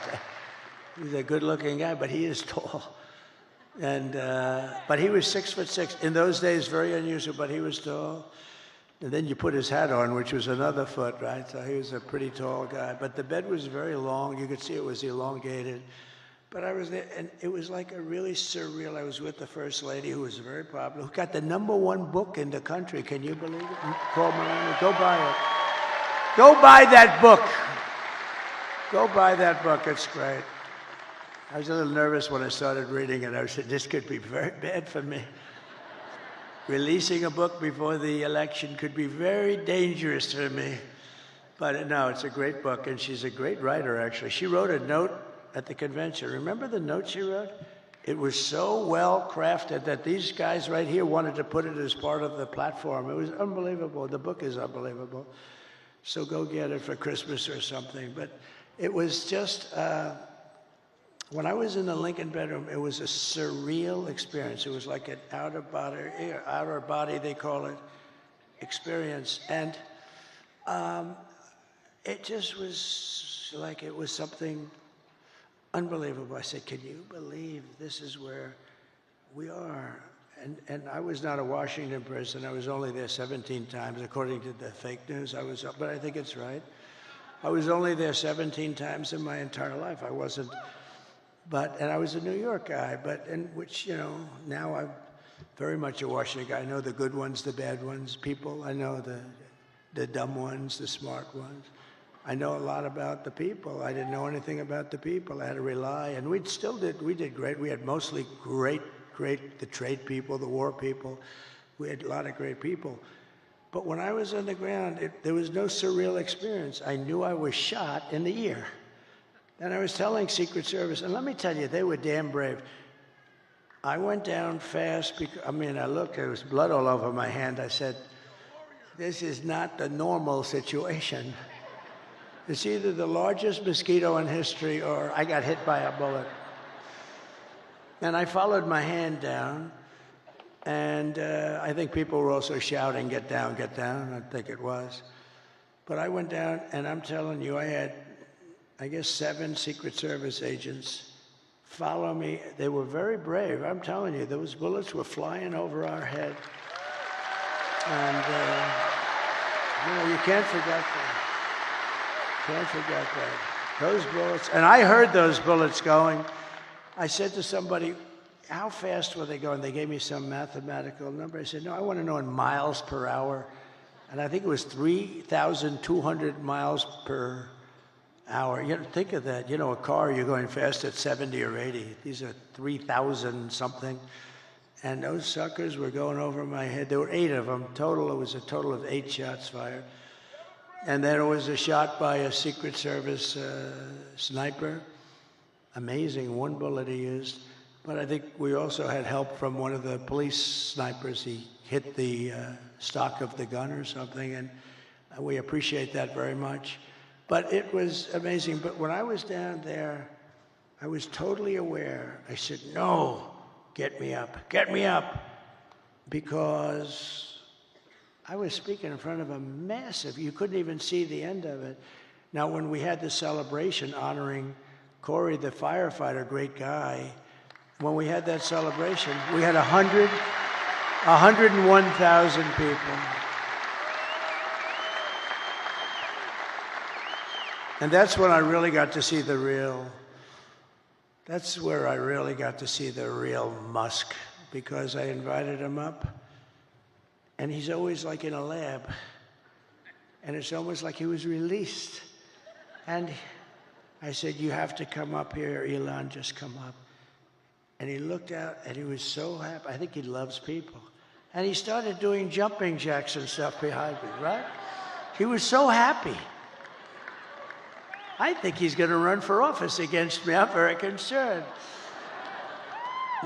He's a good-looking guy, but he is tall. And but he was 6'6". In those days, very unusual, but he was tall. And then you put his hat on, which was another foot, right? So he was a pretty tall guy. But the bed was very long. You could see it was elongated. But I was there, and it was like a really surreal. I was with the First Lady, who was very popular, who got the #1 book in the country. Can you believe it? Call Miranda. Go buy it. Go buy that book. Go buy that book. It's great. I was a little nervous when I started reading it. I said, this could be very bad for me. Releasing a book before the election could be very dangerous for me. But no, it's a great book, and she's a great writer, actually. She wrote a note at the convention. Remember the note she wrote? It was so well crafted that these guys right here wanted to put it as part of the platform. It was unbelievable. The book is unbelievable. So go get it for Christmas or something. But it was just, when I was in the Lincoln bedroom, it was a surreal experience. It was like an outer body, they call it, experience. And it just was like it was something unbelievable. I said, can you believe this is where we are? And I was not a Washington person. I was only there 17 times, according to the fake news. But I think it's right. I was only there 17 times in my entire life. I wasn't, and I was a New York guy, which, you know, now I'm very much a Washington guy. I know the good ones, the bad ones, people. I know the dumb ones, the smart ones. I know a lot about the people. I didn't know anything about the people. I had to rely, and we did great. We had mostly great, the trade people, the war people. We had a lot of great people. But when I was on the ground, there was no surreal experience. I knew I was shot in the ear. And I was telling Secret Service, and let me tell you, they were damn brave. I went down fast because, I looked, there was blood all over my hand. I said, this is not the normal situation. It's either the largest mosquito in history or I got hit by a bullet. And I followed my hand down, and I think people were also shouting, get down, I think it was. But I went down, and I'm telling you, I had, I guess, 7 Secret Service agents follow me. They were very brave. I'm telling you, those bullets were flying over our head. And, you can't forget that. Can't forget that. Those bullets, and I heard those bullets going. I said to somebody, how fast were they going? They gave me some mathematical number. I said, no, I want to know in miles per hour. And I think it was 3,200 miles per hour. You know, think of that. You know, a car, you're going fast at 70 or 80. These are 3,000 something. And those suckers were going over my head. There were 8 of them. Total, it was a total of 8 shots fired. And then it was a shot by a Secret Service sniper. Amazing, 1 bullet he used. But I think we also had help from one of the police snipers. He hit the stock of the gun or something, and we appreciate that very much. But it was amazing. But when I was down there, I was totally aware. I said, no, get me up, because I was speaking in front of a massive, you couldn't even see the end of it. Now, when we had the celebration honoring Corey, the firefighter, great guy, when we had that celebration, we had 101,000 people. And that's when I really got to see that's where I really got to see the real Musk, because I invited him up. And he's always like in a lab. And it's almost like he was released. And I said, you have to come up here, Elon, just come up. And he looked out, and he was so happy. I think he loves people. And he started doing jumping jacks and stuff behind me, right? He was so happy. I think he's going to run for office against me. I'm very concerned.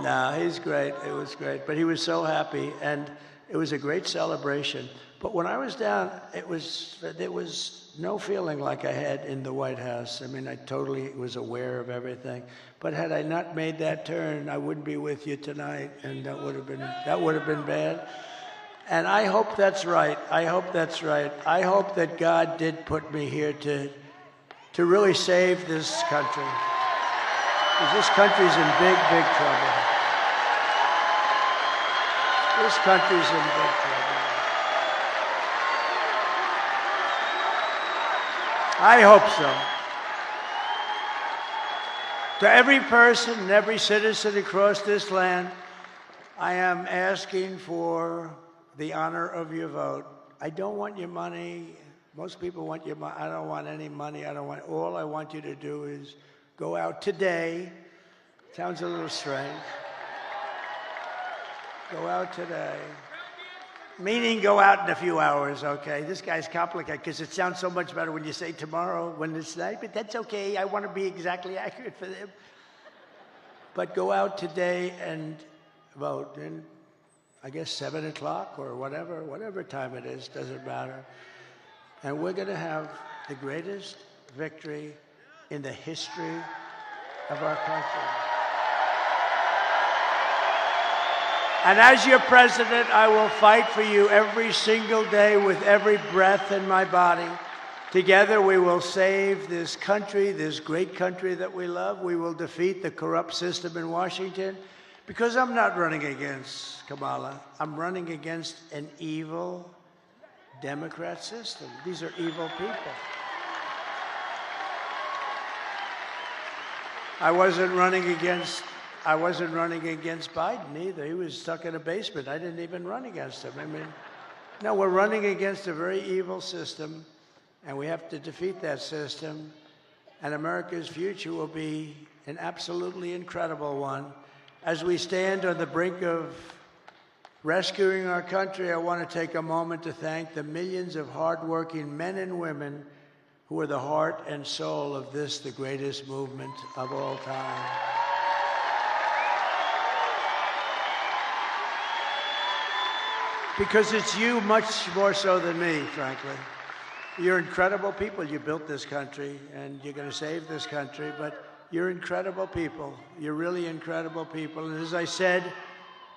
No, he's great. It was great. But he was so happy. And It was a great celebration. But when I was down, there was no feeling like I had in the White House. I mean, I totally was aware of everything. But had I not made that turn, I wouldn't be with you tonight, and that would have been bad. And I hope that's right. I hope that's right. I hope that God did put me here to really save this country. Because this country's in big, big trouble. This country's in big trouble. I hope so. To every person and every citizen across this land, I am asking for the honor of your vote. I don't want your money. Most people want your money. I don't want any money. All I want you to do is go out today. Sounds a little strange. Go out today. Meaning go out in a few hours, okay? This guy's complicated because it sounds so much better when you say tomorrow, when it's night, but that's okay. I want to be exactly accurate for them. But go out today and vote. And I guess 7 o'clock or whatever time it is, doesn't matter. And we're going to have the greatest victory in the history of our country. And as your president, I will fight for you every single day with every breath in my body. Together we will save this country, this great country that we love. We will defeat the corrupt system in Washington. Because I'm not running against Kamala. I'm running against an evil Democrat system. These are evil people. I wasn't running against Biden either. He was stuck in a basement. I didn't even run against him. I mean, no, we're running against a very evil system, and we have to defeat that system. And America's future will be an absolutely incredible one. As we stand on the brink of rescuing our country, I want to take a moment to thank the millions of hardworking men and women who are the heart and soul of this, the greatest movement of all time. Because it's you much more so than me, frankly. You're incredible people. You built this country, and you're going to save this country, but you're incredible people. You're really incredible people. And as I said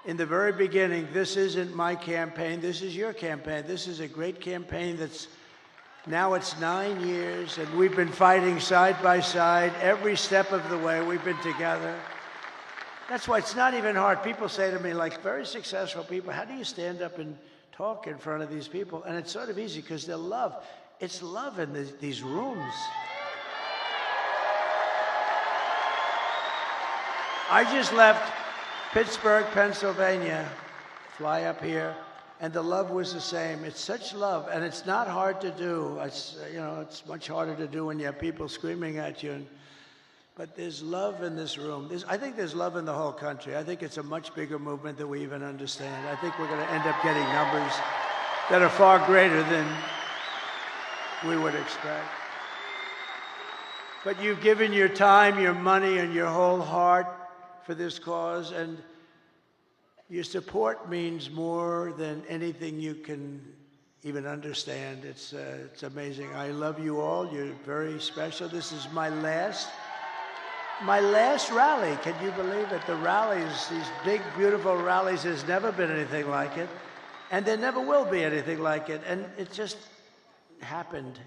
in the very beginning, this isn't my campaign. This is your campaign. This is a great campaign that's now it's 9 years, and we've been fighting side by side every step of the way. We've been together. That's why it's not even hard. People say to me, like very successful people, how do you stand up and talk in front of these people? And it's sort of easy because they're love. It's love in these rooms. I just left Pittsburgh, Pennsylvania, fly up here, and the love was the same. It's such love, and it's not hard to do. It's much harder to do when you have people screaming at you. But there's love in this room. I think there's love in the whole country. I think it's a much bigger movement than we even understand. I think we're going to end up getting numbers that are far greater than we would expect. But you've given your time, your money, and your whole heart for this cause, and your support means more than anything you can even understand. It's amazing. I love you all. You're very special. This is my last rally. Can you believe it? The rallies, these big, beautiful rallies, there's never been anything like it. And there never will be anything like it. And it just happened.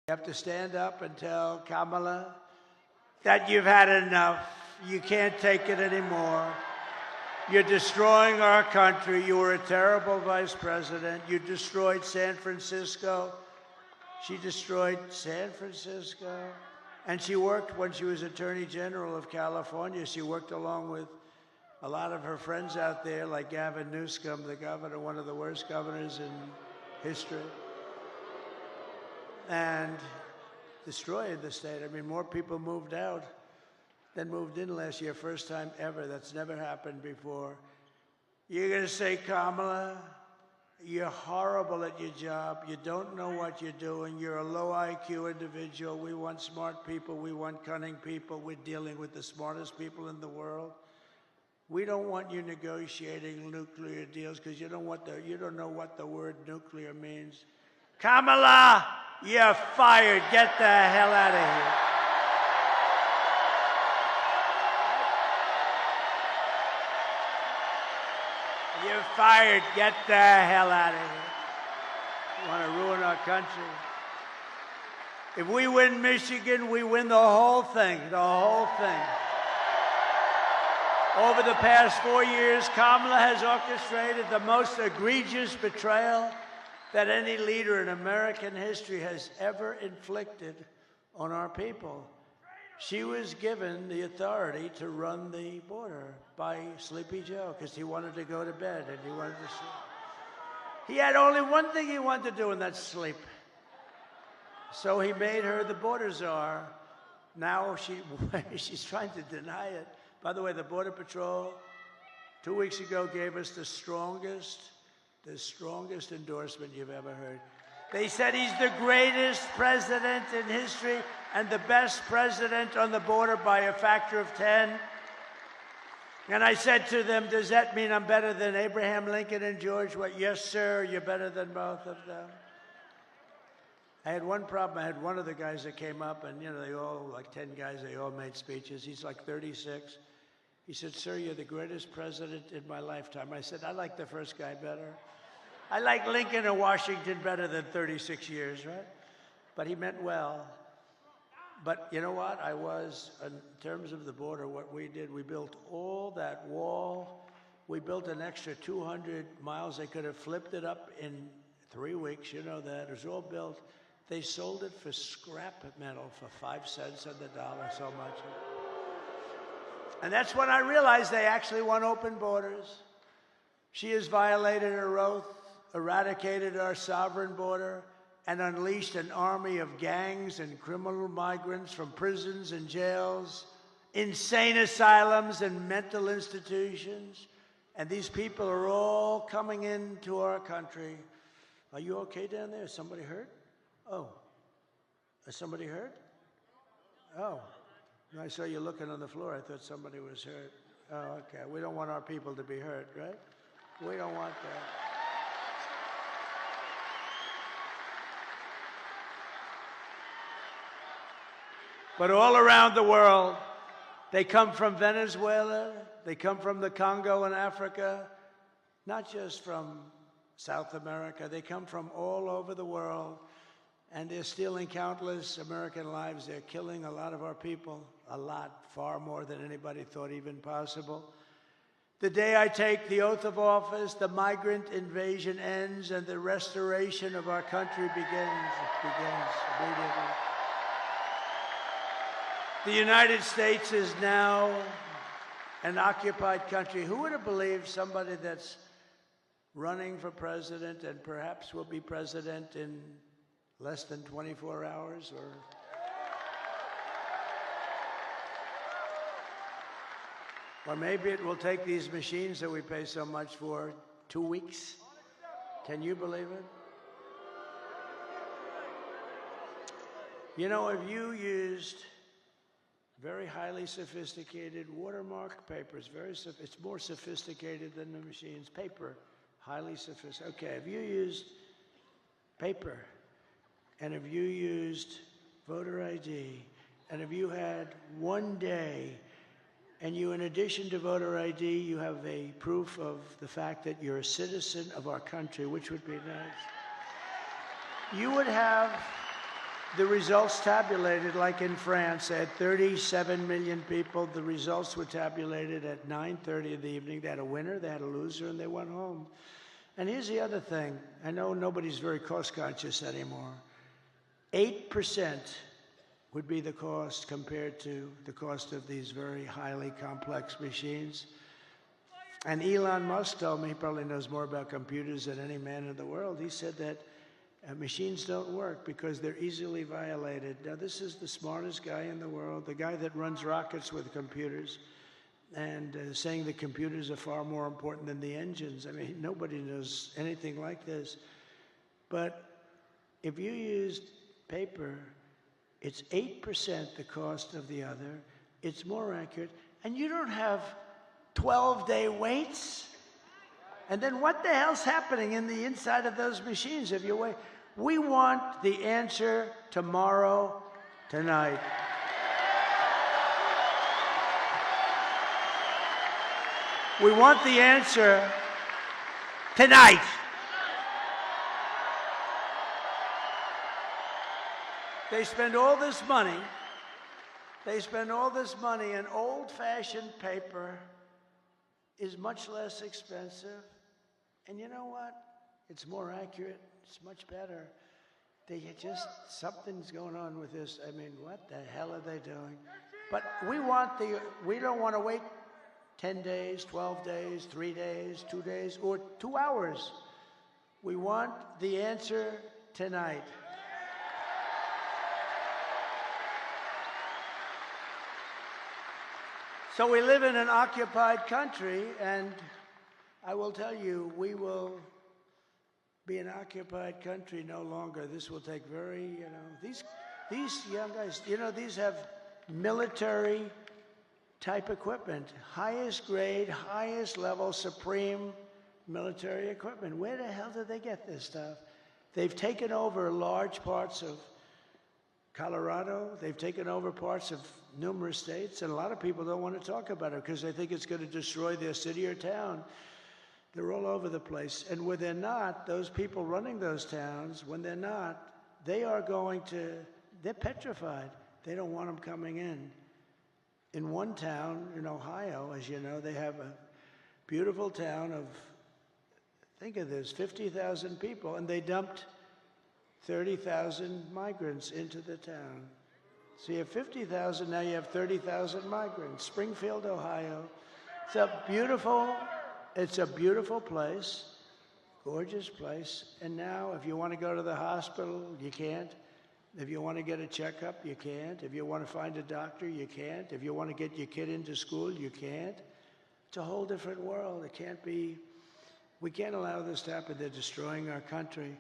You have to stand up and tell Kamala that you've had enough. You can't take it anymore. You're destroying our country. You were a terrible vice president. You destroyed San Francisco. She destroyed San Francisco. And she worked, when she was Attorney General of California, she worked along with a lot of her friends out there, like Gavin Newsom, the governor, one of the worst governors in history, and destroyed the state. I mean, more people moved out than moved in last year. First time ever. That's never happened before. You're going to say, Kamala, you're horrible at your job. You don't know what you're doing. You're a low IQ individual. We want smart people. We want cunning people. We're dealing with the smartest people in the world. We don't want you negotiating nuclear deals because you don't know what the word nuclear means. Kamala, you're fired. Get the hell out of here. You're fired. Get the hell out of here. You want to ruin our country. If we win Michigan, we win the whole thing. The whole thing. Over the past 4 years, Kamala has orchestrated the most egregious betrayal that any leader in American history has ever inflicted on our people. She was given the authority to run the border by Sleepy Joe because he wanted to go to bed and he wanted to sleep. He had only one thing he wanted to do, and that's sleep. So he made her the border czar. Now she's trying to deny it. By the way, the Border Patrol 2 weeks ago gave us the strongest endorsement you've ever heard. They said he's the greatest president in history and the best president on the border by a factor of 10. And I said to them, does that mean I'm better than Abraham Lincoln and George? What? Yes, sir, you're better than both of them. I had one problem. I had one of the guys that came up, and, you know, they all, like 10 guys, they all made speeches. He's like 36. He said, sir, you're the greatest president in my lifetime. I said, I like the first guy better. I like Lincoln and Washington better than 36 years, right? But he meant well. But you know what? in terms of the border, what we did, we built all that wall. We built an extra 200 miles. They could have flipped it up in 3 weeks. You know that. It was all built. They sold it for scrap metal for 5 cents on the dollar, so much. And that's when I realized they actually want open borders. She has violated her oath, eradicated our sovereign border, and unleashed an army of gangs and criminal migrants from prisons and jails, insane asylums and mental institutions. And these people are all coming into our country. Are you okay down there? Is somebody hurt? Oh. Is somebody hurt? Oh. I saw you looking on the floor. I thought somebody was hurt. Oh, okay. We don't want our people to be hurt, right? We don't want that. But all around the world, they come from Venezuela, they come from the Congo in Africa, not just from South America. They come from all over the world, and they're stealing countless American lives. They're killing a lot of our people, a lot, far more than anybody thought even possible. The day I take the oath of office, the migrant invasion ends and the restoration of our country begins. It begins immediately. The United States is now an occupied country. Who would have believed somebody that's running for president and perhaps will be president in less than 24 hours or maybe it will take these machines that we pay so much for 2 weeks. Can you believe it? You know, if you used very highly sophisticated watermark papers, it's more sophisticated than the machines. Paper, highly sophisticated. Okay, if you used paper, and if you used voter ID, and if you had 1 day, and you, in addition to voter ID, you have a proof of the fact that you're a citizen of our country, which would be nice, you would have the results tabulated like in France. They had 37 million people. The results were tabulated at 9:30 in the evening. They had a winner, they had a loser, and they went home. And here's the other thing. I know nobody's very cost-conscious anymore. 8% would be the cost compared to the cost of these very highly complex machines. And Elon Musk told me, he probably knows more about computers than any man in the world. He said that machines don't work because they're easily violated. Now, this is the smartest guy in the world, the guy that runs rockets with computers, and saying the computers are far more important than the engines. I mean, nobody knows anything like this. But if you use paper, it's 8% the cost of the other. It's more accurate. And you don't have 12-day waits. And then what the hell's happening in the inside of those machines if you wait? We want the answer tomorrow, tonight. We want the answer tonight. They spend all this money. They spend all this money, and old-fashioned paper is much less expensive. And you know what? It's more accurate. It's much better. Something's going on with this. I mean, what the hell are they doing? But we don't want to wait 10 days, 12 days, 3 days, 2 days, or 2 hours. We want the answer tonight. So we live in an occupied country, and I will tell you, we will be an occupied country no longer. This will take these young guys, these have military type equipment, highest grade, highest level, supreme military equipment. Where the hell did they get this stuff? They've taken over large parts of Colorado. They've taken over parts of numerous states, and a lot of people don't want to talk about it because they think it's going to destroy their city or town. They're all over the place. And when they're not, those people running those towns, when they're not, they're petrified. They don't want them coming in. In one town in Ohio, as you know, they have a beautiful town of, think of this, 50,000 people, and they dumped 30,000 migrants into the town. So you have 50,000, now you have 30,000 migrants. Springfield, Ohio. It's a beautiful place, gorgeous place. And now if you want to go to the hospital, you can't. If you want to get a checkup, you can't. If you want to find a doctor, you can't. If you want to get your kid into school, you can't. It's a whole different world. It can't be, we can't allow this to happen. They're destroying our country.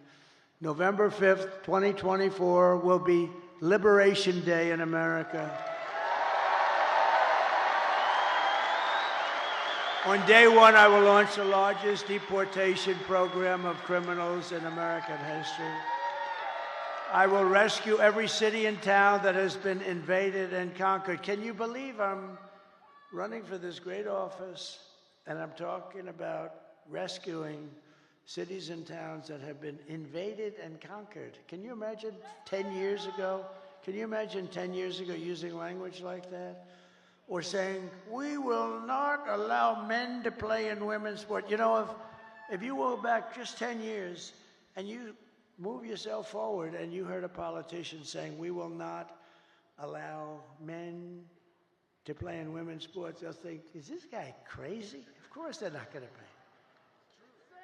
November 5th, 2024 will be Liberation Day in America. On day one, I will launch the largest deportation program of criminals in American history. I will rescue every city and town that has been invaded and conquered. Can you believe I'm running for this great office and I'm talking about rescuing cities and towns that have been invaded and conquered? Can you imagine 10 years ago? Can you imagine 10 years ago using language like that? Or saying, we will not allow men to play in women's sport. You know, if you go back just 10 years and you move yourself forward and you heard a politician saying, we will not allow men to play in women's sports, they'll think, is this guy crazy? Of course they're not going to pay.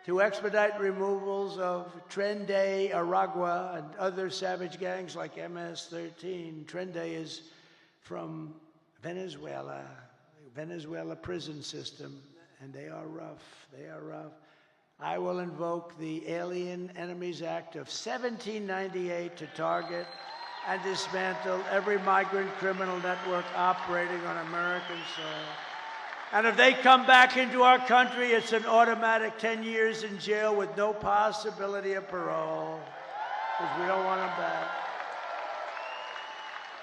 To expedite removals of Tren de Aragua and other savage gangs like MS-13. Tren de is from Venezuela prison system, and they are rough. I will invoke the Alien Enemies Act of 1798 to target and dismantle every migrant criminal network operating on American soil. And if they come back into our country, it's an automatic 10 years in jail with no possibility of parole, because we don't want them back.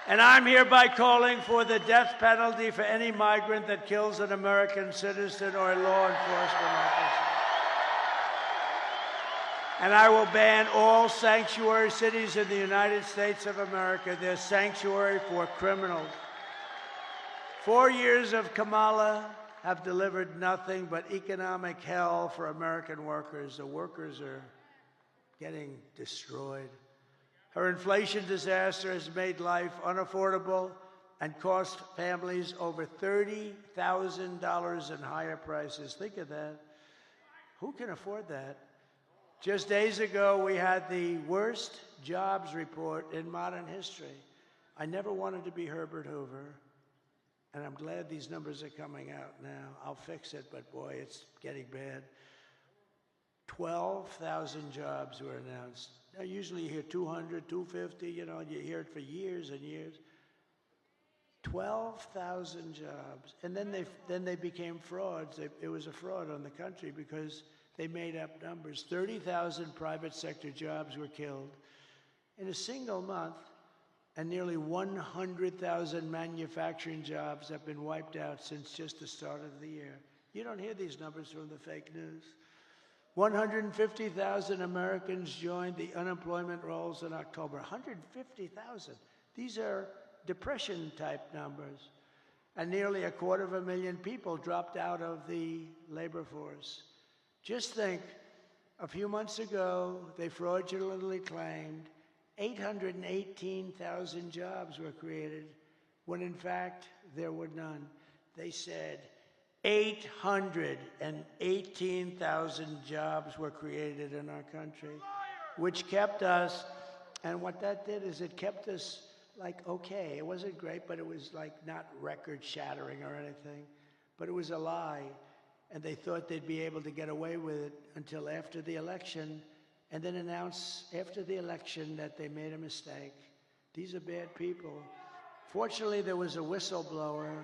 And I'm hereby calling for the death penalty for any migrant that kills an American citizen or a law enforcement officer. And I will ban all sanctuary cities in the United States of America. They're sanctuary for criminals. 4 years of Kamala have delivered nothing but economic hell for American workers. The workers are getting destroyed. Her inflation disaster has made life unaffordable and cost families over $30,000 in higher prices. Think of that. Who can afford that? Just days ago, we had the worst jobs report in modern history. I never wanted to be Herbert Hoover, and I'm glad these numbers are coming out now. I'll fix it, but boy, it's getting bad. 12,000 jobs were announced. Now, usually you hear 200, 250, you hear it for years and years. 12,000 jobs. And then they became frauds. It was a fraud on the country because they made up numbers. 30,000 private sector jobs were killed in a single month, and nearly 100,000 manufacturing jobs have been wiped out since just the start of the year. You don't hear these numbers from the fake news. 150,000 Americans joined the unemployment rolls in October. 150,000. These are depression-type numbers. And nearly 250,000 people dropped out of the labor force. Just think, a few months ago, they fraudulently claimed 818,000 jobs were created, when in fact, there were none. They said 818,000 jobs were created in our country, which kept us, and what that did is it kept us like, okay, it wasn't great, but it was like not record-shattering or anything, but it was a lie, and they thought they'd be able to get away with it until after the election, and then announce after the election that they made a mistake. These are bad people. Fortunately, there was a whistleblower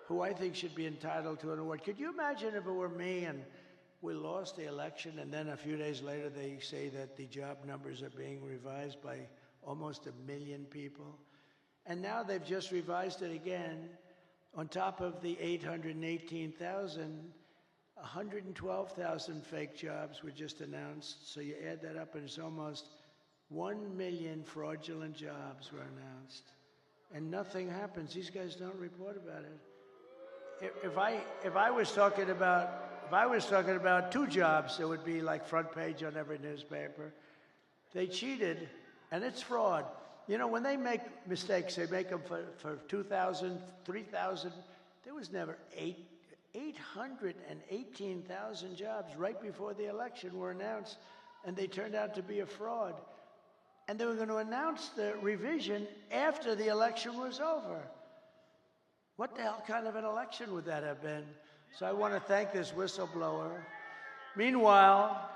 who I think should be entitled to an award. Could you imagine if it were me and we lost the election, and then a few days later they say that the job numbers are being revised by almost 1 million people? And now they've just revised it again. On top of the 818,000, 112,000 fake jobs were just announced. So you add that up, and it's almost 1 million fraudulent jobs were announced. And nothing happens. These guys don't report about it. If I was talking about 2 jobs, it would be like front page on every newspaper. They cheated, and it's fraud. When they make mistakes, they make them for 2,000, 3,000. There was never 818,000 jobs right before the election were announced, and they turned out to be a fraud. And they were going to announce the revision after the election was over. What the hell kind of an election would that have been? So I want to thank this whistleblower. Meanwhile,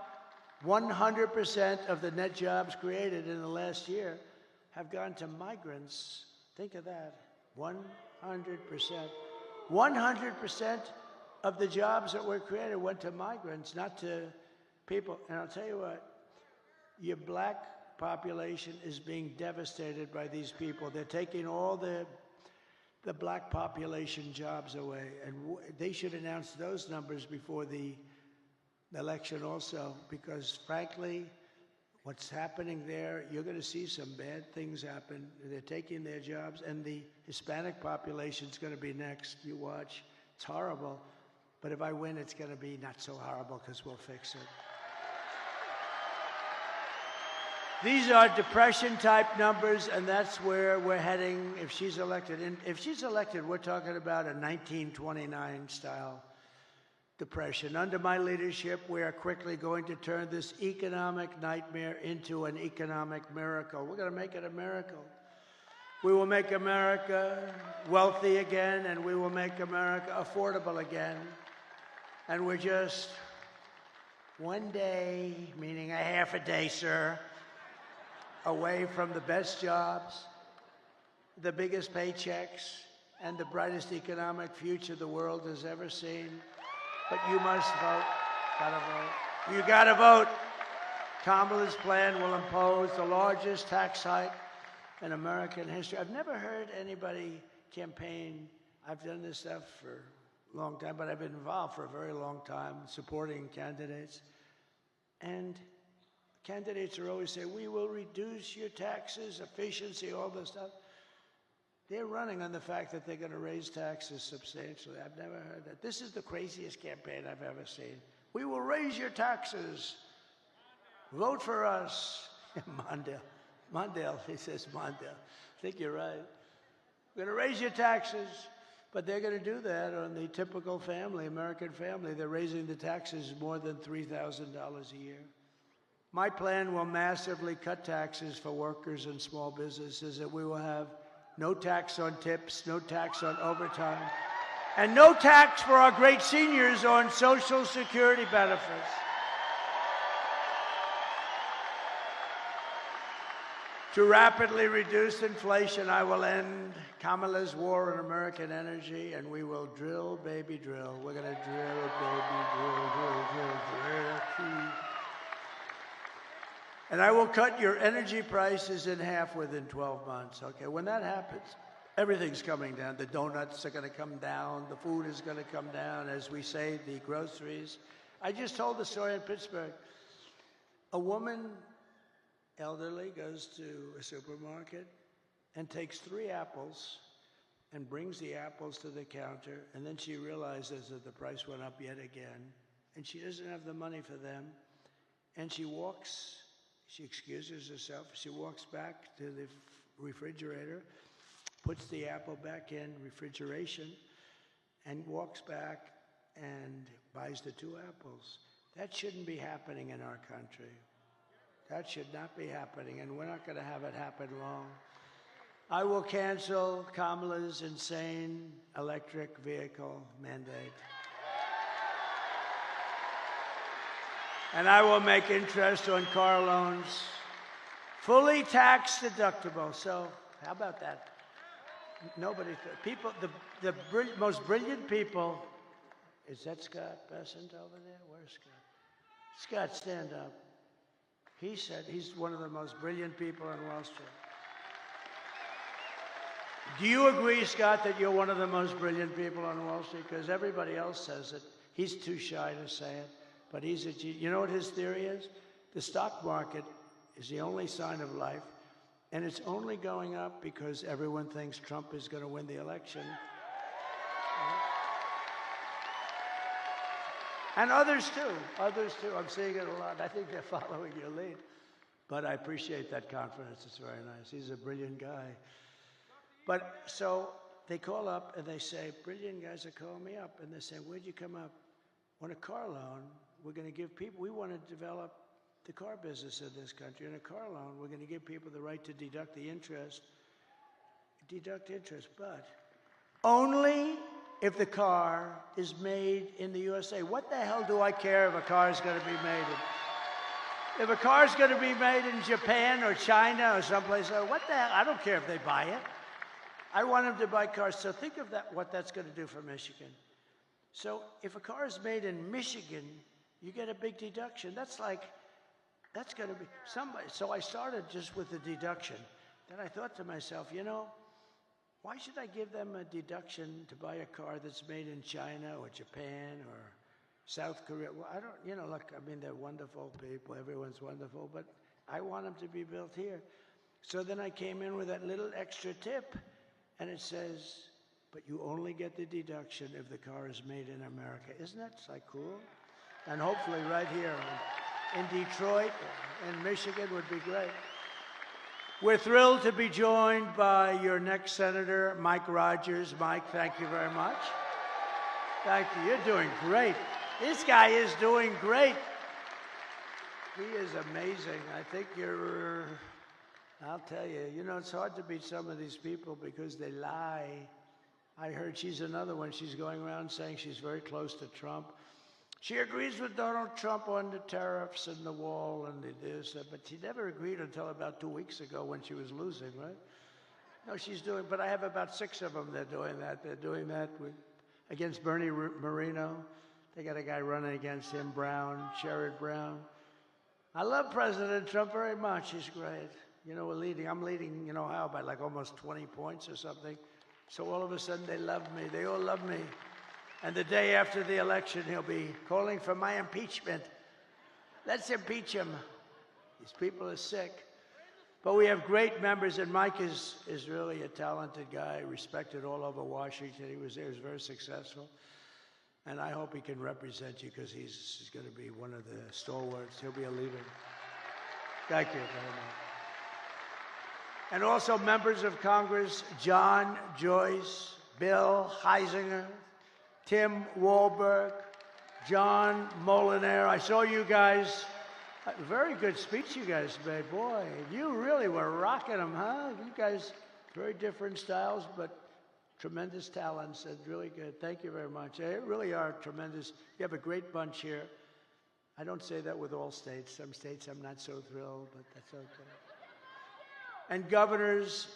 100% of the net jobs created in the last year have gone to migrants. Think of that. 100%. 100% of the jobs that were created went to migrants, not to people. And I'll tell you what, your black population is being devastated by these people. They're taking all the black population jobs away, and they should announce those numbers before the election also, because frankly, what's happening there, you're going to see some bad things happen. They're taking their jobs, and the Hispanic population's going to be next. You watch. It's horrible. But if I win, it's going to be not so horrible because we'll fix it. These are depression-type numbers, and that's where we're heading if she's elected. And if she's elected, we're talking about a 1929-style depression. Under my leadership, we are quickly going to turn this economic nightmare into an economic miracle. We're going to make it a miracle. We will make America wealthy again, and we will make America affordable again. And we're just one day, meaning a half a day, sir, away from the best jobs, the biggest paychecks, and the brightest economic future the world has ever seen. But you must vote. Gotta vote. You gotta vote. Kamala's plan will impose the largest tax hike in American history. I've never heard anybody campaign. I've done this stuff for a long time, but I've been involved for a very long time supporting candidates. And candidates are always saying, we will reduce your taxes, efficiency, all this stuff. They're running on the fact that they're going to raise taxes substantially. I've never heard that. This is the craziest campaign I've ever seen. We will raise your taxes. Vote for us. Mondale, he says Mondale. I think you're right. We're going to raise your taxes. But they're going to do that on the typical family, American family. They're raising the taxes more than $3,000 a year. My plan will massively cut taxes for workers and small businesses, that we will have no tax on tips, no tax on overtime, and no tax for our great seniors on Social Security benefits. To rapidly reduce inflation, I will end Kamala's war on American energy, and we will drill, baby, drill. We're going to drill, baby, drill. And I will cut your energy prices in half within 12 months. Okay, when that happens, everything's coming down. The donuts are going to come down. The food is going to come down. As we say, the groceries. I just told the story in Pittsburgh. A woman, elderly, goes to a supermarket and takes 3 apples and brings the apples to the counter, and then she realizes that the price went up yet again, and she doesn't have the money for them, and she excuses herself, she walks back to the refrigerator, puts the apple back in refrigeration, and walks back and buys the 2 apples. That shouldn't be happening in our country. That should not be happening, and we're not going to have it happen long. I will cancel Kamala's insane electric vehicle mandate. And I will make interest on car loans fully tax deductible. So how about that? Nobody, people, the most brilliant people, is that Scott Bessent over there? Where's Scott? Scott, stand up. He said he's one of the most brilliant people on Wall Street. Do you agree, Scott, that you're one of the most brilliant people on Wall Street? Because everybody else says it. He's too shy to say it. But he's a genius. You know what his theory is? The stock market is the only sign of life, and it's only going up because everyone thinks Trump is going to win the election. And others too. I'm seeing it a lot. I think they're following your lead. But I appreciate that confidence. It's very nice. He's a brilliant guy. But so they call up and they say, brilliant guys are calling me up. And they say, where'd you come up? On a car loan, we're going to give people, we want to develop the car business in this country. In a car loan, we're going to give people the right to deduct interest, but only if the car is made in the USA. What the hell do I care if a car is going to be made in? If a car is going to be made in Japan or China or someplace else, what the hell? I don't care if they buy it. I want them to buy cars. So think of that, what that's going to do for Michigan. So if a car is made in Michigan, you get a big deduction. That's going to be somebody. So I started just with the deduction. Then I thought to myself, you know, why should I give them a deduction to buy a car that's made in China or Japan or South Korea? Well, I don't, you know, look, I mean, they're wonderful people. Everyone's wonderful, but I want them to be built here. So then I came in with that little extra tip, and it says, but you only get the deduction if the car is made in America. Isn't that like cool? And hopefully right here in Detroit and Michigan would be great. We're thrilled to be joined by your next senator, Mike Rogers. Mike, thank you very much. Thank you. You're doing great. This guy is doing great. He is amazing. I think I'll tell you, you know, it's hard to beat some of these people because they lie. I heard she's another one. She's going around saying she's very close to Trump. She agrees with Donald Trump on the tariffs and the wall and the this, but she never agreed until about 2 weeks ago when she was losing, right? No, she's doing, but I have about 6 of them that are doing that. They're doing that against Bernie Moreno. They got a guy running against him, Sherrod Brown. I love President Trump very much. He's great. You know, I'm leading, you know how, by like almost 20 points or something. So all of a sudden they love me. They all love me. And the day after the election, he'll be calling for my impeachment. Let's impeach him. These people are sick. But we have great members, and Mike is really a talented guy, respected all over Washington. He was very successful. And I hope he can represent you because he's going to be one of the stalwarts. He'll be a leader. Thank you very much. And also members of Congress, John Joyce, Bill Heisinger, Tim Walberg, John Molinaire. I saw you guys. Very good speech you guys made. Boy, you really were rocking them, huh? You guys, very different styles, but tremendous talents and really good. Thank you very much. They really are tremendous. You have a great bunch here. I don't say that with all states. Some states I'm not so thrilled, but that's okay. And governors,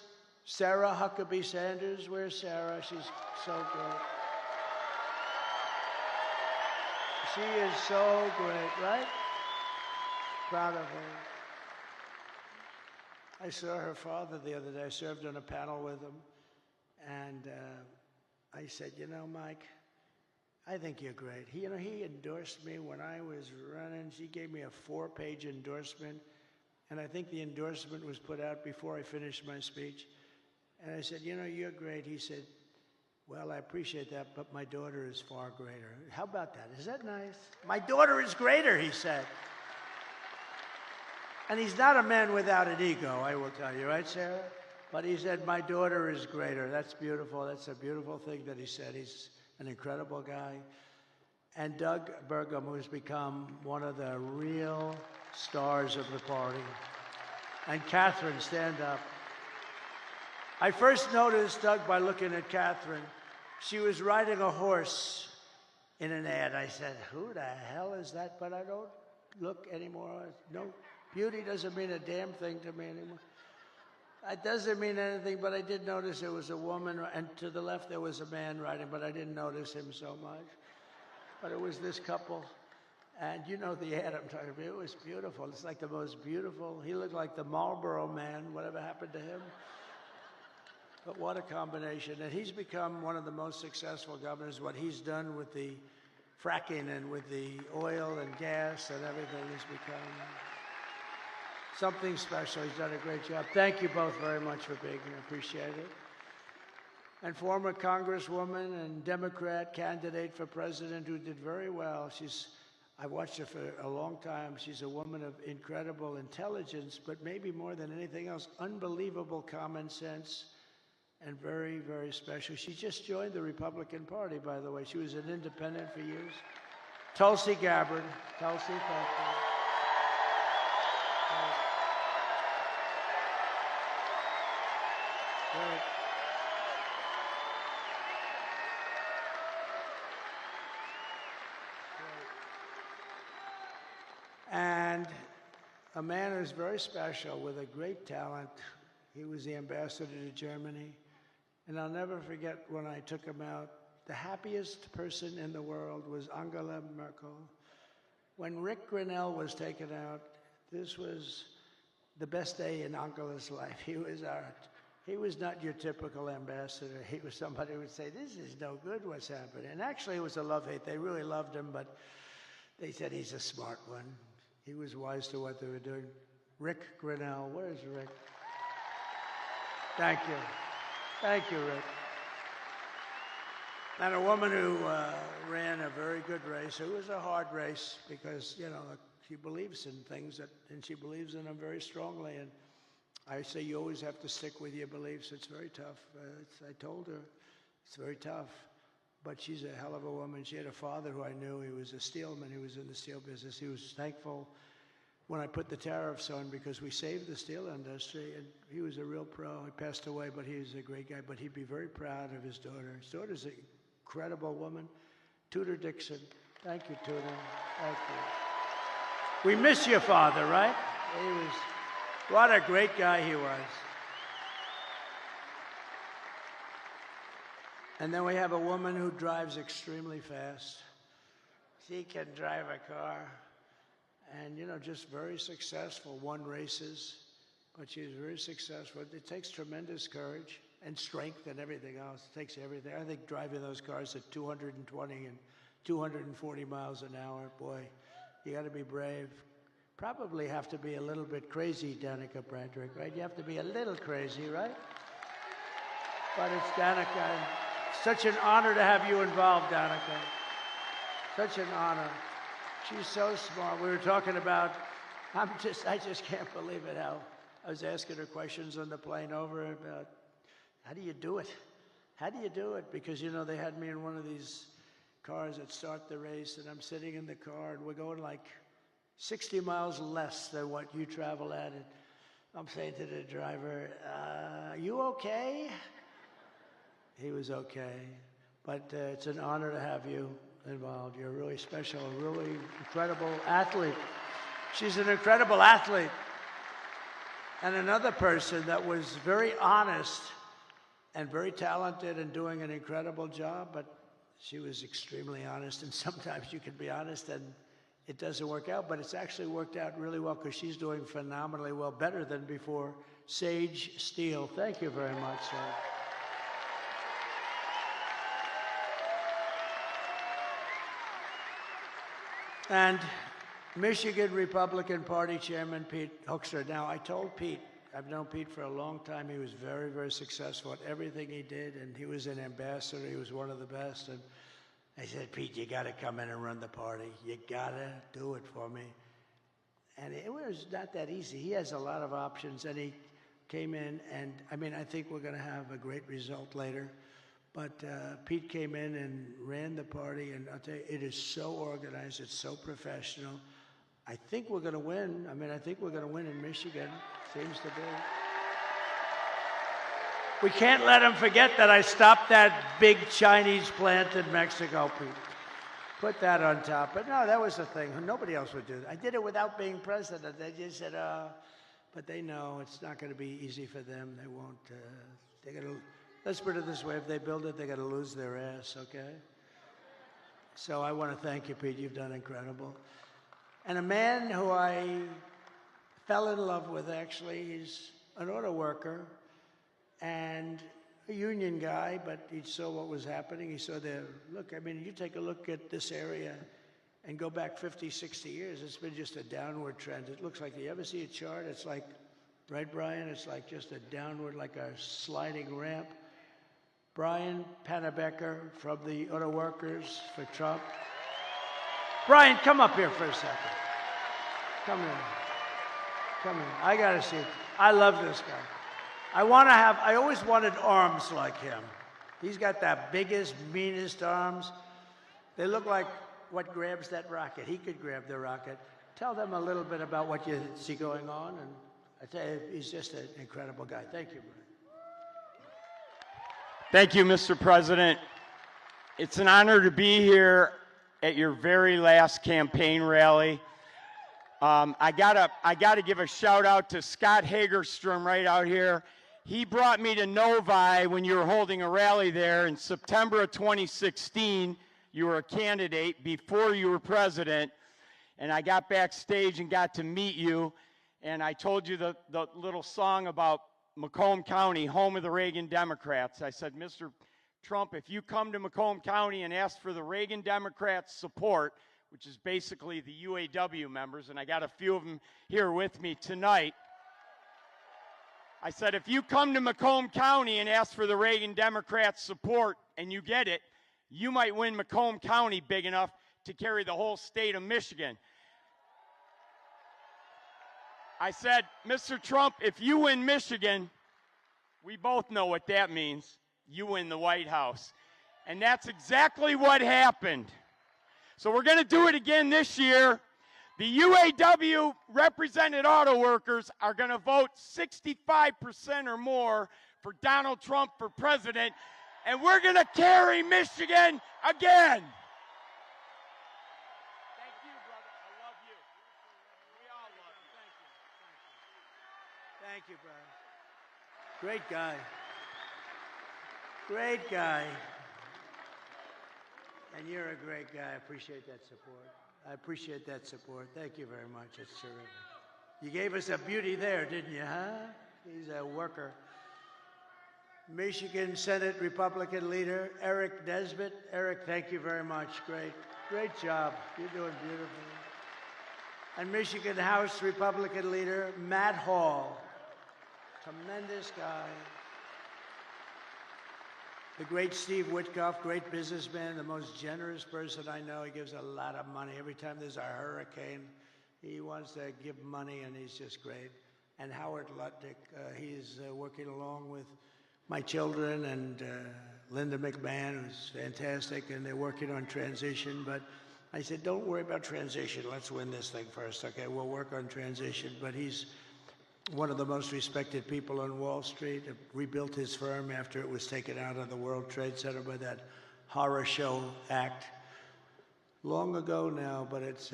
Sarah Huckabee Sanders. Where's Sarah? She's so good. She is so great, right? Proud of her. I saw her father the other day. I served on a panel with him. And I said, you know, Mike, I think you're great. He endorsed me when I was running. He gave me a 4-page endorsement. And I think the endorsement was put out before I finished my speech. And I said, you know, you're great. He said, well, I appreciate that, but my daughter is far greater. How about that? Is that nice? My daughter is greater, he said. And he's not a man without an ego, I will tell you, right, Sarah? But he said, my daughter is greater. That's beautiful. That's a beautiful thing that he said. He's an incredible guy. And Doug Burgum, who's become one of the real stars of the party. And Catherine, stand up. I first noticed Doug by looking at Catherine. She was riding a horse in an ad. I said, who the hell is that? But I don't look anymore. No, beauty doesn't mean a damn thing to me anymore. It doesn't mean anything, but I did notice there was a woman, and to the left there was a man riding, but I didn't notice him so much. But it was this couple. And you know the ad I'm talking about. It was beautiful. It's like the most beautiful. He looked like the Marlboro Man. Whatever happened to him? But what a combination. And he's become one of the most successful governors. What he's done with the fracking and with the oil and gas and everything has become something special. He's done a great job. Thank you both very much for being here. Appreciate it. And former Congresswoman and Democrat candidate for president who did very well. I watched her for a long time. She's a woman of incredible intelligence, but maybe more than anything else, unbelievable common sense. And very, very special. She just joined the Republican Party, by the way. She was an independent for years. Tulsi Gabbard. Tulsi, thank you. Great. And a man who's very special with a great talent. He was the ambassador to Germany. And I'll never forget when I took him out, the happiest person in the world was Angela Merkel. When Rick Grinnell was taken out, this was the best day in Angela's life. He was not your typical ambassador. He was somebody who would say, this is no good what's happening. And actually it was a love-hate. They really loved him, but they said he's a smart one. He was wise to what they were doing. Rick Grinnell, where's Rick? Thank you. Thank you, Rick. And a woman who ran a very good race. It was a hard race because, you know, she believes in things and she believes in them very strongly. And I say you always have to stick with your beliefs. It's very tough. I told her it's very tough. But she's a hell of a woman. She had a father who I knew. He was a steelman. He was in the steel business. He was thankful when I put the tariffs on because we saved the steel industry, and he was a real pro. He passed away, but he was a great guy. But he'd be very proud of his daughter. His daughter's an incredible woman. Tudor Dixon. Thank you, Tudor. Thank you. We miss your father, right? What a great guy he was. And then we have a woman who drives extremely fast. She can drive a car. And, you know, just very successful, won races, but she's very successful. It takes tremendous courage and strength and everything else. It takes everything. I think driving those cars at 220 and 240 miles an hour, boy, you got to be brave. Probably have to be a little bit crazy, Danica Bradrick, right? You have to be a little crazy, right? But it's Danica. Such an honor to have you involved, Danica. Such an honor. She's so smart. We were talking about, I just can't believe it, I was asking her questions on the plane over about, how do you do it? How do you do it? Because, you know, they had me in one of these cars that start the race, and I'm sitting in the car, and we're going like 60 miles less than what you travel at. And I'm saying to the driver, are you okay? He was okay. But it's an honor to have you involved. You're really special, a really incredible athlete. She's an incredible athlete. And another person that was very honest and very talented and doing an incredible job, but she was extremely honest. And sometimes you can be honest and it doesn't work out, but it's actually worked out really well because she's doing phenomenally well, better than before. Sage Steele, thank you very much, sir. And Michigan Republican Party Chairman Pete Hoekstra. Now, I told Pete, I've known Pete for a long time. He was very, very successful at everything he did, and he was an ambassador. He was one of the best. And I said, Pete, you got to come in and run the party. You got to do it for me. And it was not that easy. He has a lot of options, and he came in, and I mean, I think we're going to have a great result later. But Pete came in and ran the party, and I'll tell you, it is so organized, it's so professional. I think we're going to win. I mean, I think we're going to win in Michigan, seems to be. We can't let them forget that I stopped that big Chinese plant in Mexico, Pete. Put that on top. But no, that was the thing. Nobody else would do that. I did it without being president. They just said, but they know it's not going to be easy for them. They won't, they're going to. Let's put it this way, if they build it, they're going to lose their ass, okay? So I want to thank you, Pete. You've done incredible. And a man who I fell in love with, actually, he's an auto worker and a union guy, but he saw what was happening. He saw the, look, I mean, you take a look at this area and go back 50, 60 years, it's been just a downward trend. It looks like, you ever see a chart? It's like, right, Brian? It's like just a downward, like a sliding ramp. Brian Pannebecker from the Auto Workers for Trump. Brian, come up here for a second. Come in. Come in. I got to see it. I love this guy. I always wanted arms like him. He's got the biggest, meanest arms. They look like what grabs that rocket. He could grab the rocket. Tell them a little bit about what you see going on. And I tell you, he's just an incredible guy. Thank you, Brian. Thank you, Mr. President. It's an honor to be here at your very last campaign rally. I gotta give a shout out to Scott Hagerstrom right out here. He brought me to Novi when you were holding a rally there in September of 2016. You were a candidate before you were president, and I got backstage and got to meet you, and I told you the little song about Macomb County, home of the Reagan Democrats. I said, Mr. Trump, if you come to Macomb County and ask for the Reagan Democrats' support, which is basically the UAW members, and I got a few of them here with me tonight. I said, if you come to Macomb County and ask for the Reagan Democrats' support and you get it, you might win Macomb County big enough to carry the whole state of Michigan. I said, Mr. Trump, if you win Michigan, we both know what that means. You win the White House. And that's exactly what happened. So we're going to do it again this year. The UAW represented auto workers are going to vote 65% or more for Donald Trump for president, and we're going to carry Michigan again. Thank you, Brian. Great guy. Great guy. And you're a great guy. I appreciate that support. I appreciate that support. Thank you very much. It's terrific. You gave us a beauty there, didn't you, huh? He's a worker. Michigan Senate Republican leader, Eric Nesbitt. Eric, thank you very much. Great job. You're doing beautifully. And Michigan House Republican leader, Matt Hall. Tremendous guy. The great Steve Witkoff, great businessman, the most generous person I know. He gives a lot of money. Every time there's a hurricane, he wants to give money, and he's just great. and Howard Lutnick. He's working along with my children and Linda McMahon, who's fantastic, and they're working on transition. But I said, don't worry about transition. Let's win this thing first. Okay, we'll work on transition. But he's one of the most respected people on Wall Street. Rebuilt his firm after it was taken out of the World Trade Center by that horror show act. Long ago now, but it's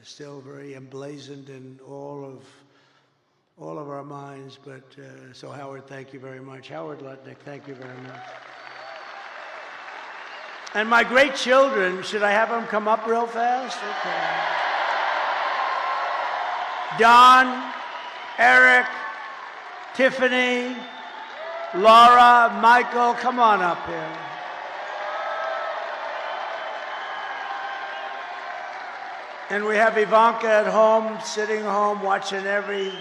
still very emblazoned in all of our minds. But so Howard, thank you very much. Howard Lutnick, thank you very much. And my great children, should I have them come up real fast? Okay. Don, Eric, Tiffany, Laura, Michael, come on up here. And we have Ivanka at home, sitting home, watching every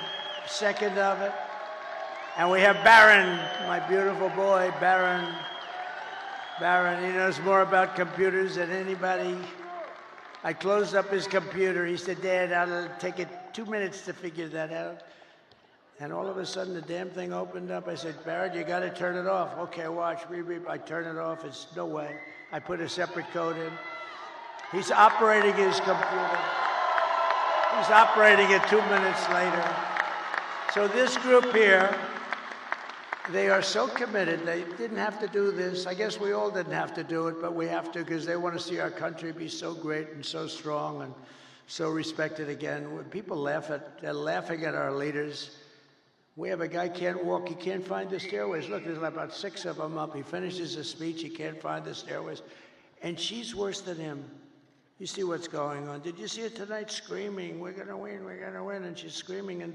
second of it. And we have Barron, my beautiful boy, Barron. Barron, he knows more about computers than anybody. I closed up his computer. He said, Dad, I'll take it 2 minutes to figure that out. And all of a sudden, the damn thing opened up. I said, Barron, you got to turn it off. Okay, watch. I turn it off. It's no way. I put a separate code in. He's operating his computer. He's operating it 2 minutes later. So this group here, they are so committed. They didn't have to do this. I guess we all didn't have to do it, but we have to because they want to see our country be so great and so strong and so respected again. When people they're laughing at our leaders. We have a guy can't walk. He can't find the stairways. Look, there's about 6 of them up. He finishes a speech. He can't find the stairways. And she's worse than him. You see what's going on. Did you see it tonight screaming, we're going to win, we're going to win? And she's screaming, and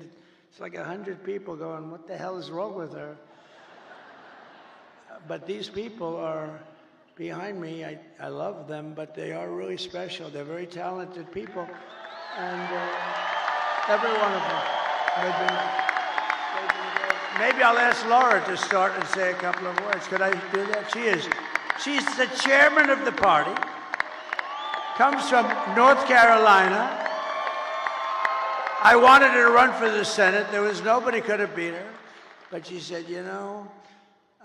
it's like 100 people going, what the hell is wrong with her? But these people are behind me. I love them, but they are really special. They're very talented people. And every one of them. They've been great. Maybe I'll ask Laura to start and say a couple of words. Could I do that? She's the chairman of the party. Comes from North Carolina. I wanted her to run for the Senate. There was nobody could have beat her. But she said, you know,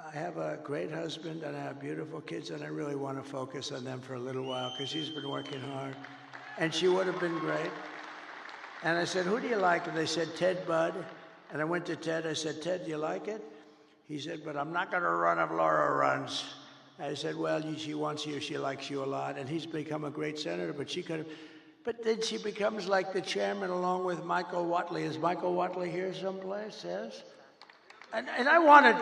I have a great husband and I have beautiful kids and I really want to focus on them for a little while because she's been working hard. And she would have been great. And I said, who do you like? And they said, Ted Budd. And I went to Ted. I said, Ted, do you like it? He said, but I'm not going to run if Laura runs. I said, well, she wants you, she likes you a lot, and he's become a great senator, but she could have, but then she becomes like the chairman along with Michael Watley. Is Michael Watley here someplace? Yes? And I wanted,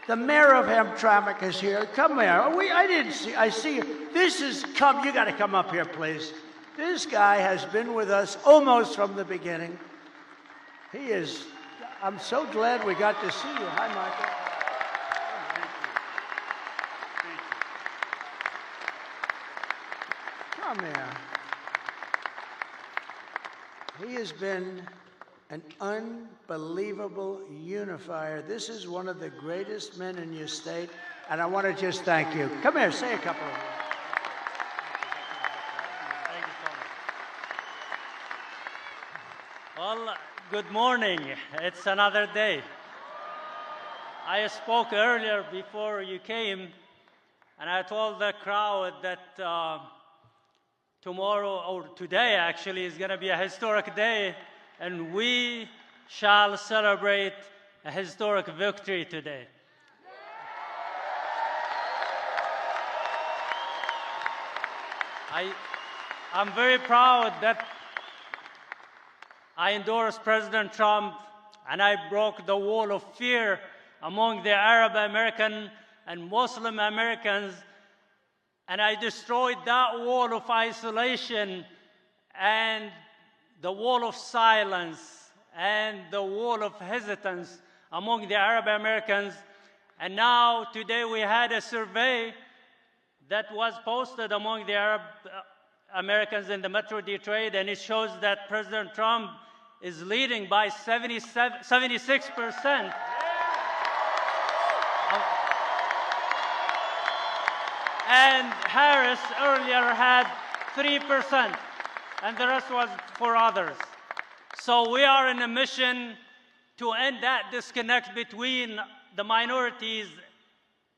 the mayor of Hamtramck is here. Come here. I see you. You got to come up here, please. This guy has been with us almost from the beginning. I'm so glad we got to see you. Hi, Michael. Come here. He has been an unbelievable unifier. This is one of the greatest men in your state, and I want to just thank you. Come here, say a couple of words. Thank you so much. Well, good morning. It's another day. I spoke earlier before you came, and I told the crowd that tomorrow, or today actually, is going to be a historic day, and we shall celebrate a historic victory today. I'm very proud that I endorsed President Trump, and I broke the wall of fear among the Arab American and Muslim Americans, and I destroyed that wall of isolation and the wall of silence and the wall of hesitance among the Arab Americans. And now, today, we had a survey that was posted among the Arab Americans in the Metro Detroit, and it shows that President Trump is leading by 76%. And Harris earlier had 3%, and the rest was for others. So we are in a mission to end that disconnect between the minorities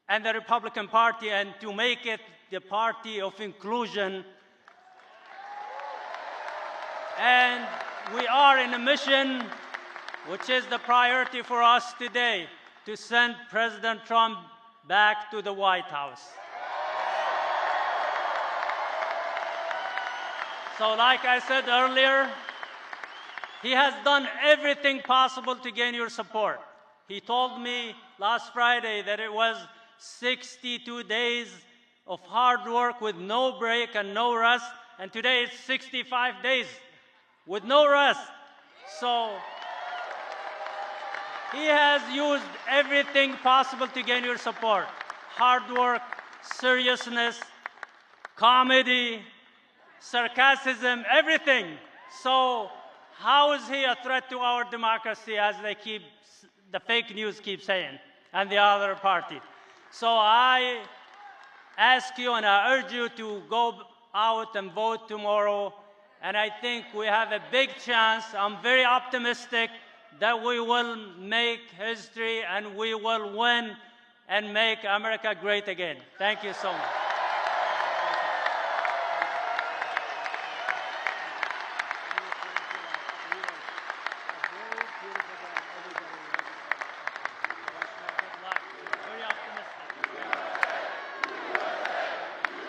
and the Republican Party and to make it the party of inclusion. And we are in a mission, which is the priority for us today, to send President Trump back to the White House. So like I said earlier, he has done everything possible to gain your support. He told me last Friday that it was 62 days of hard work with no break and no rest, and today it's 65 days with no rest. So he has used everything possible to gain your support. Hard work, seriousness, comedy, sarcasm, everything. So how is he a threat to our democracy, as the fake news keeps saying, and the other party? So I ask you and I urge you to go out and vote tomorrow. And I think we have a big chance. I'm very optimistic that we will make history and we will win and make America great again. Thank you so much.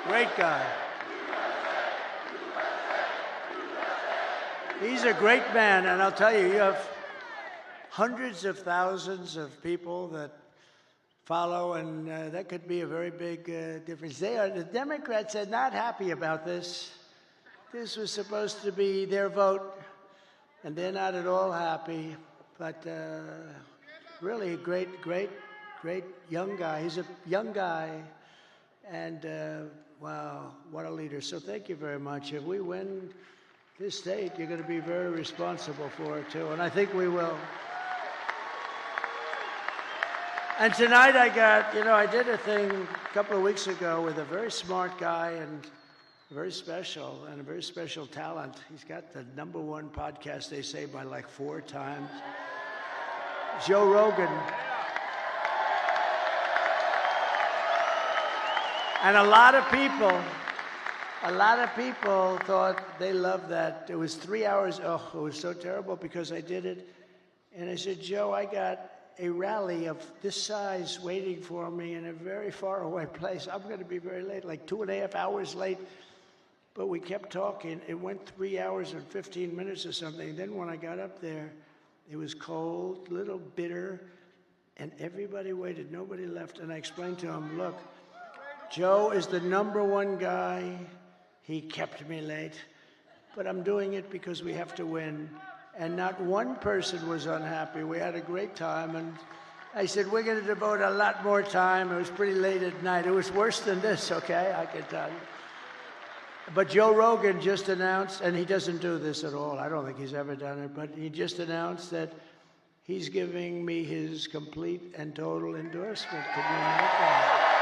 Great guy. He's a great man, and I'll tell you, you have hundreds of thousands of people that follow, and that could be a very big difference. The Democrats are not happy about this. This was supposed to be their vote, and they're not at all happy. But really a great young guy. He's a young guy, and wow, what a leader. So thank you very much. If we win this state, you're going to be very responsible for it, too, and I think we will. And tonight I did a thing a couple of weeks ago with a very smart guy and very special talent. He's got the #1 podcast, they say, by like 4 times. Joe Rogan. And a lot of people thought they loved that. It was 3 hours. Oh, it was so terrible because I did it. And I said, Joe, I got a rally of this size waiting for me in a very far away place. I'm going to be very late, like 2.5 hours late. But we kept talking. It went 3 hours and 15 minutes or something. Then when I got up there, it was cold, a little bitter, and everybody waited. Nobody left. And I explained to him, look, Joe is the #1 guy. He kept me late. But I'm doing it because we have to win. And not one person was unhappy. We had a great time. And I said, we're going to devote a lot more time. It was pretty late at night. It was worse than this, okay? I can tell you. But Joe Rogan just announced, and he doesn't do this at all. I don't think he's ever done it. But he just announced that he's giving me his complete and total endorsement. Can you imagine that?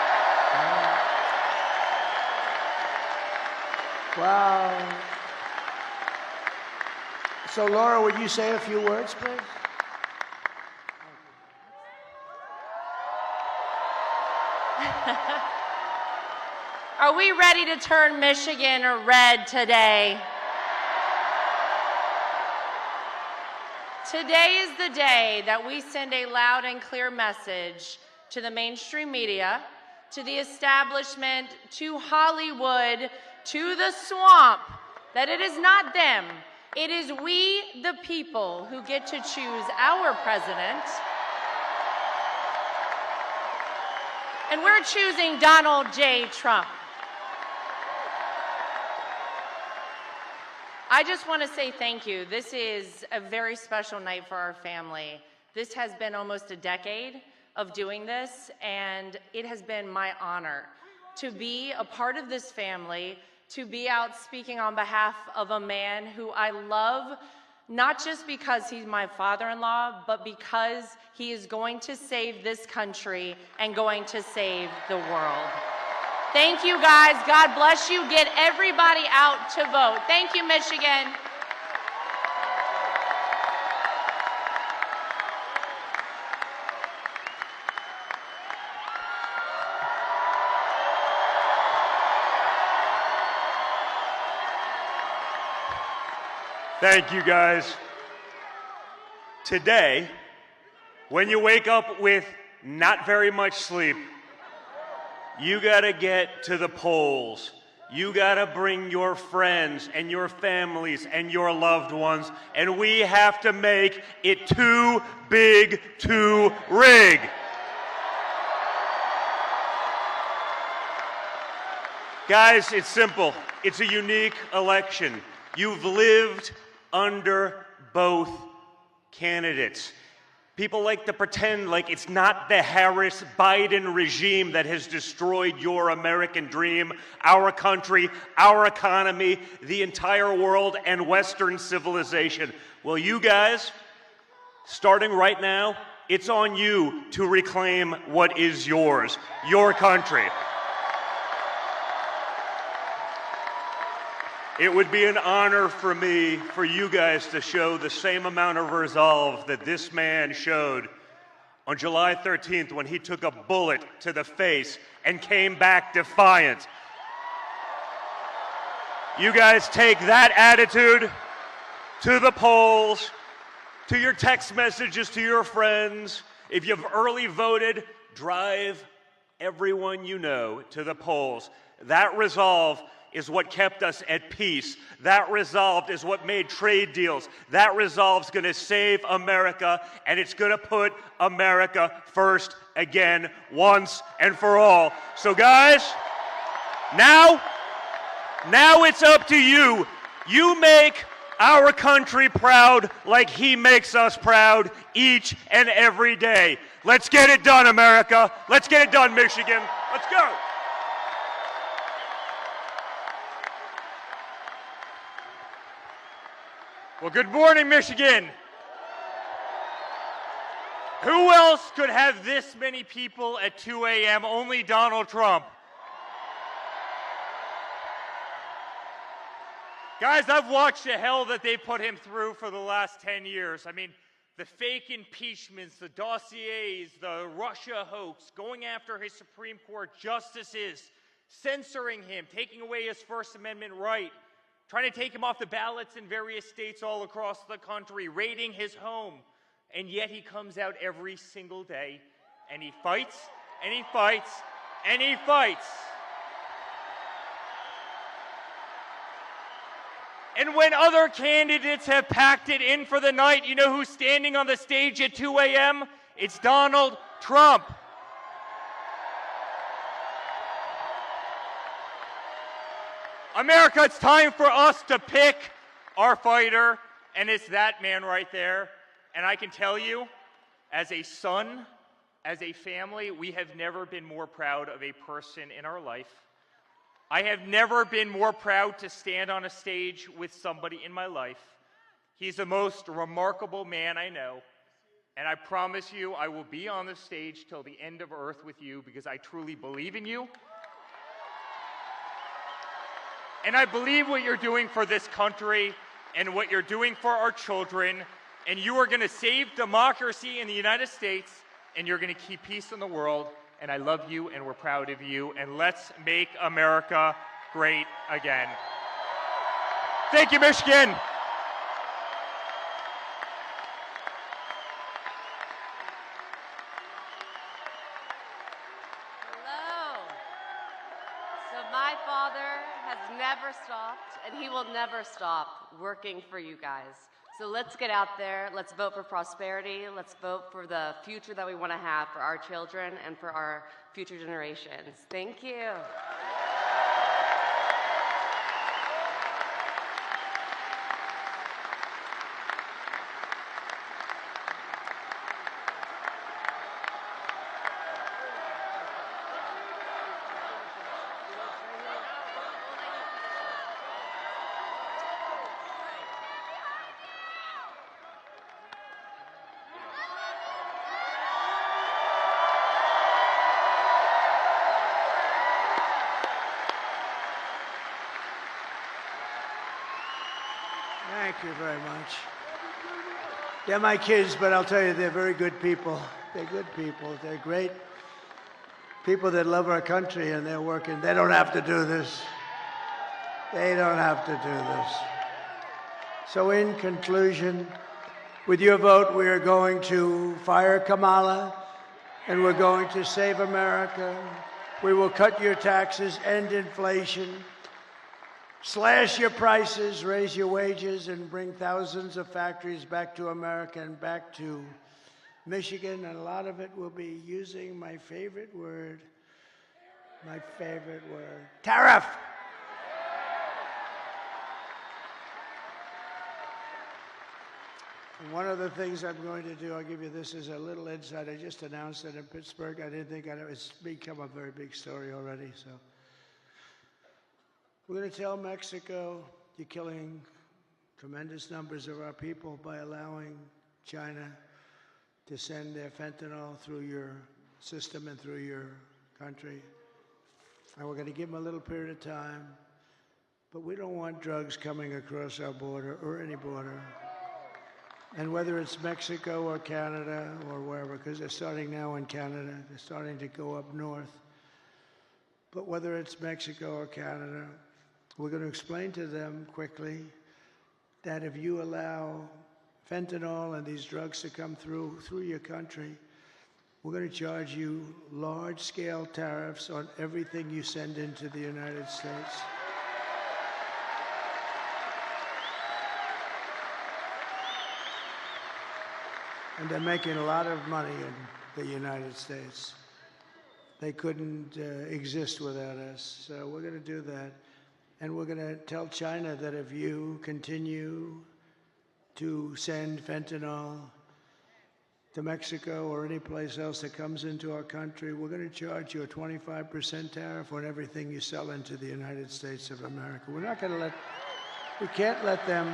Wow. So, Laura, would you say a few words, please? Are we ready to turn Michigan red today? Today is the day that we send a loud and clear message to the mainstream media, to the establishment, to Hollywood, to the swamp, that it is not them. It is we, the people, who get to choose our president. And we're choosing Donald J. Trump. I just want to say thank you. This is a very special night for our family. This has been almost a decade of doing this, and it has been my honor to be a part of this family, to be out speaking on behalf of a man who I love, not just because he's my father-in-law, but because he is going to save this country and going to save the world. Thank you, guys. God bless you. Get everybody out to vote. Thank you, Michigan. Thank you, guys. Today, when you wake up with not very much sleep, you gotta get to the polls. You gotta bring your friends and your families and your loved ones, and we have to make it too big to rig. Guys, it's simple. It's a unique election. You've lived under both candidates. People like to pretend like it's not the Harris-Biden regime that has destroyed your American dream, our country, our economy, the entire world, and Western civilization. Well, you guys, starting right now, it's on you to reclaim what is yours, your country. It would be an honor for me, for you guys to show the same amount of resolve that this man showed on July 13th when he took a bullet to the face and came back defiant. You guys take that attitude to the polls, to your text messages to your friends. If you've early voted, drive everyone you know to the polls. That resolve is what kept us at peace. That resolve is what made trade deals. That resolve's gonna save America, and it's gonna put America first again, once and for all. So guys, now it's up to you. You make our country proud like he makes us proud each and every day. Let's get it done, America. Let's get it done, Michigan. Let's go. Well, good morning, Michigan. Who else could have this many people at 2 a.m.? Only Donald Trump. Guys, I've watched the hell that they put him through for the last 10 years. I mean, the fake impeachments, the dossiers, the Russia hoax, going after his Supreme Court justices, censoring him, taking away his First Amendment right, trying to take him off the ballots in various states all across the country, raiding his home. And yet he comes out every single day and he fights and he fights and he fights. And when other candidates have packed it in for the night, you know who's standing on the stage at 2 a.m.? It's Donald Trump. America, it's time for us to pick our fighter, and it's that man right there. And I can tell you, as a son, as a family, we have never been more proud of a person in our life. I have never been more proud to stand on a stage with somebody in my life. He's the most remarkable man I know, and I promise you I will be on the stage till the end of earth with you because I truly believe in you. And I believe what you're doing for this country and what you're doing for our children, and you are going to save democracy in the United States, and you're going to keep peace in the world, and I love you, and we're proud of you, and let's make America great again. Thank you, Michigan. My father has never stopped, and he will never stop working for you guys. So let's get out there. Let's vote for prosperity. Let's vote for the future that we want to have for our children and for our future generations. Thank you. Thank you very much. They're my kids, but I'll tell you, they're very good people. They're good people. They're great people that love our country, and they're working. They don't have to do this. They don't have to do this. So in conclusion, with your vote, we are going to fire Kamala, and we're going to save America. We will cut your taxes, end inflation, slash your prices, raise your wages, and bring thousands of factories back to America and back to Michigan. And a lot of it will be using my favorite word, tariff. And one of the things I'm going to do, I'll give you this as a little insight. I just announced it in Pittsburgh. I didn't think it's become a very big story already. So we're going to tell Mexico, you're killing tremendous numbers of our people by allowing China to send their fentanyl through your system and through your country. And we're going to give them a little period of time. But we don't want drugs coming across our border or any border. And whether it's Mexico or Canada or wherever, because they're starting now in Canada, they're starting to go up north. But whether it's Mexico or Canada, we're going to explain to them quickly that if you allow fentanyl and these drugs to come through your country, we're going to charge you large-scale tariffs on everything you send into the United States. And they're making a lot of money in the United States. They couldn't exist without us. So we're going to do that. And we're going to tell China that if you continue to send fentanyl to Mexico or any place else that comes into our country, we're going to charge you a 25% tariff on everything you sell into the United States of America. We're not going to we can't let them.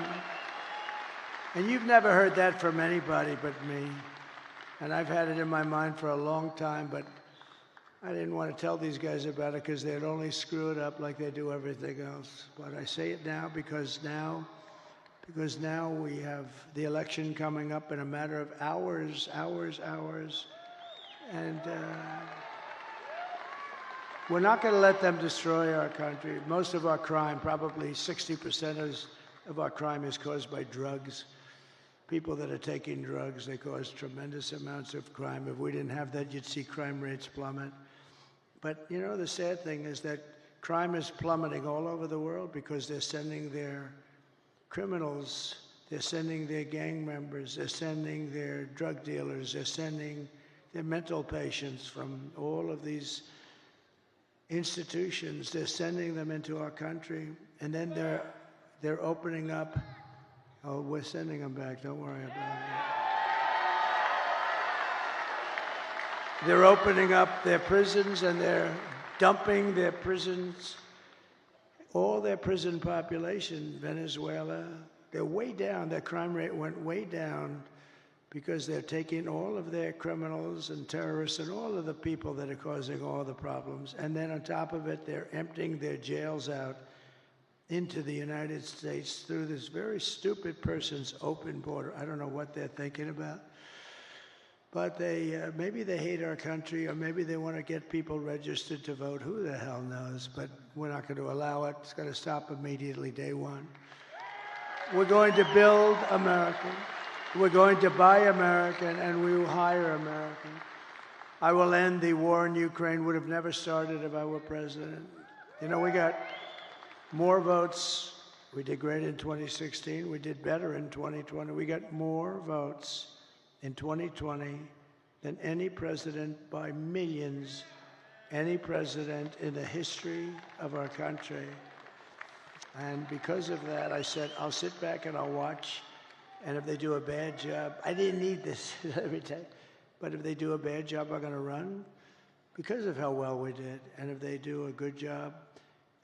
And you've never heard that from anybody but me. And I've had it in my mind for a long time, but I didn't want to tell these guys about it because they'd only screw it up like they do everything else. But I say it now because now we have the election coming up in a matter of hours. And we're not going to let them destroy our country. Most of our crime, probably 60% of our crime is caused by drugs. People that are taking drugs, they cause tremendous amounts of crime. If we didn't have that, you'd see crime rates plummet. But, you know, the sad thing is that crime is plummeting all over the world because they're sending their criminals, they're sending their gang members, they're sending their drug dealers, they're sending their mental patients from all of these institutions. They're sending them into our country, and then they're opening up. Oh, we're sending them back. Don't worry about it. They're opening up their prisons and they're dumping their prisons, all their prison population, Venezuela. They're way down. Their crime rate went way down because they're taking all of their criminals and terrorists and all of the people that are causing all the problems. And then on top of it, they're emptying their jails out into the United States through this very stupid person's open border. I don't know what they're thinking about. But maybe they hate our country, or maybe they want to get people registered to vote. Who the hell knows? But we're not going to allow it. It's going to stop immediately, day one. We're going to build American. We're going to buy American, and we will hire American. I will end the war in Ukraine. Would have never started if I were president. You know, we got more votes. We did great in 2016. We did better in 2020. We got more votes in 2020 than any president by millions, any president in the history of our country. And because of that, I said, I'll sit back and I'll watch. And if they do a bad job, I didn't need this, let me tell you. But if they do a bad job, I'm going to run because of how well we did. And if they do a good job,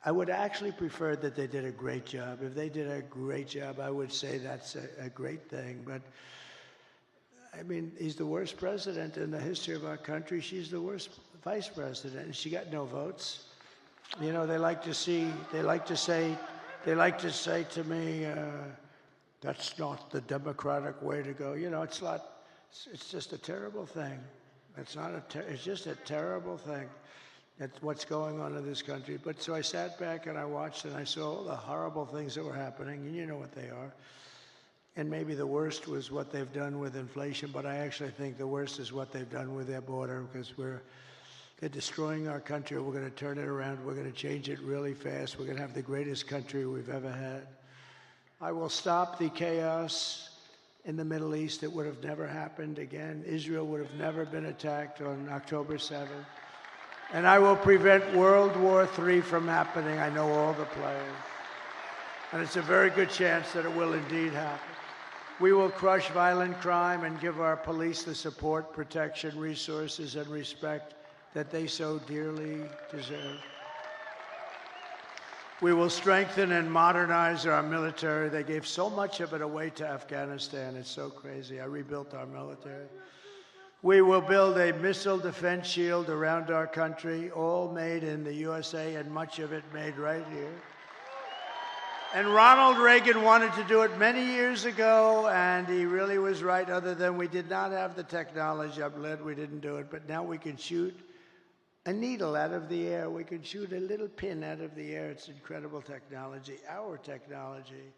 I would actually prefer that they did a great job. If they did a great job, I would say that's a great thing. But I mean, he's the worst president in the history of our country. She's the worst vice president, and she got no votes. You know, they like to say to me, that's not the democratic way to go. You know, it's not. It's just a terrible thing. It's just a terrible thing. That's what's going on in this country. But so I sat back and I watched and I saw all the horrible things that were happening, and you know what they are. And maybe the worst was what they've done with inflation, but I actually think the worst is what they've done with their border, because they're destroying our country. We're going to turn it around. We're going to change it really fast. We're going to have the greatest country we've ever had. I will stop the chaos in the Middle East. It would have never happened again. Israel would have never been attacked on October 7th. And I will prevent World War III from happening. I know all the players. And it's a very good chance that it will indeed happen. We will crush violent crime and give our police the support, protection, resources, and respect that they so dearly deserve. We will strengthen and modernize our military. They gave so much of it away to Afghanistan. It's so crazy. I rebuilt our military. We will build a missile defense shield around our country, all made in the USA, and much of it made right here. And Ronald Reagan wanted to do it many years ago, and he really was right, other than we did not have the technology. I'm glad we didn't do it, but now we can shoot a needle out of the air. We can shoot a little pin out of the air. It's incredible technology, our technology.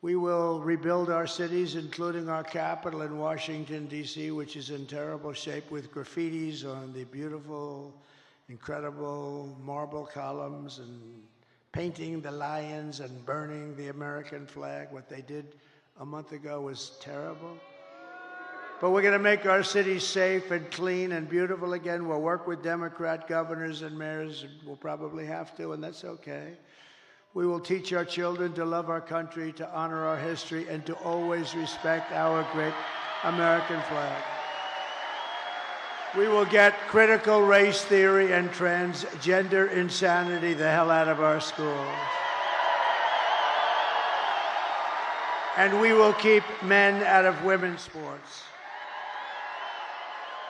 We will rebuild our cities, including our capital in Washington, D.C., which is in terrible shape, with graffitis on the beautiful, incredible marble columns, and painting the lions and burning the American flag. What they did a month ago was terrible. But we're going to make our cities safe and clean and beautiful again. We'll work with Democrat governors and mayors. We'll probably have to, and that's okay. We will teach our children to love our country, to honor our history, and to always respect our great American flag. We will get critical race theory and transgender insanity the hell out of our schools. And we will keep men out of women's sports.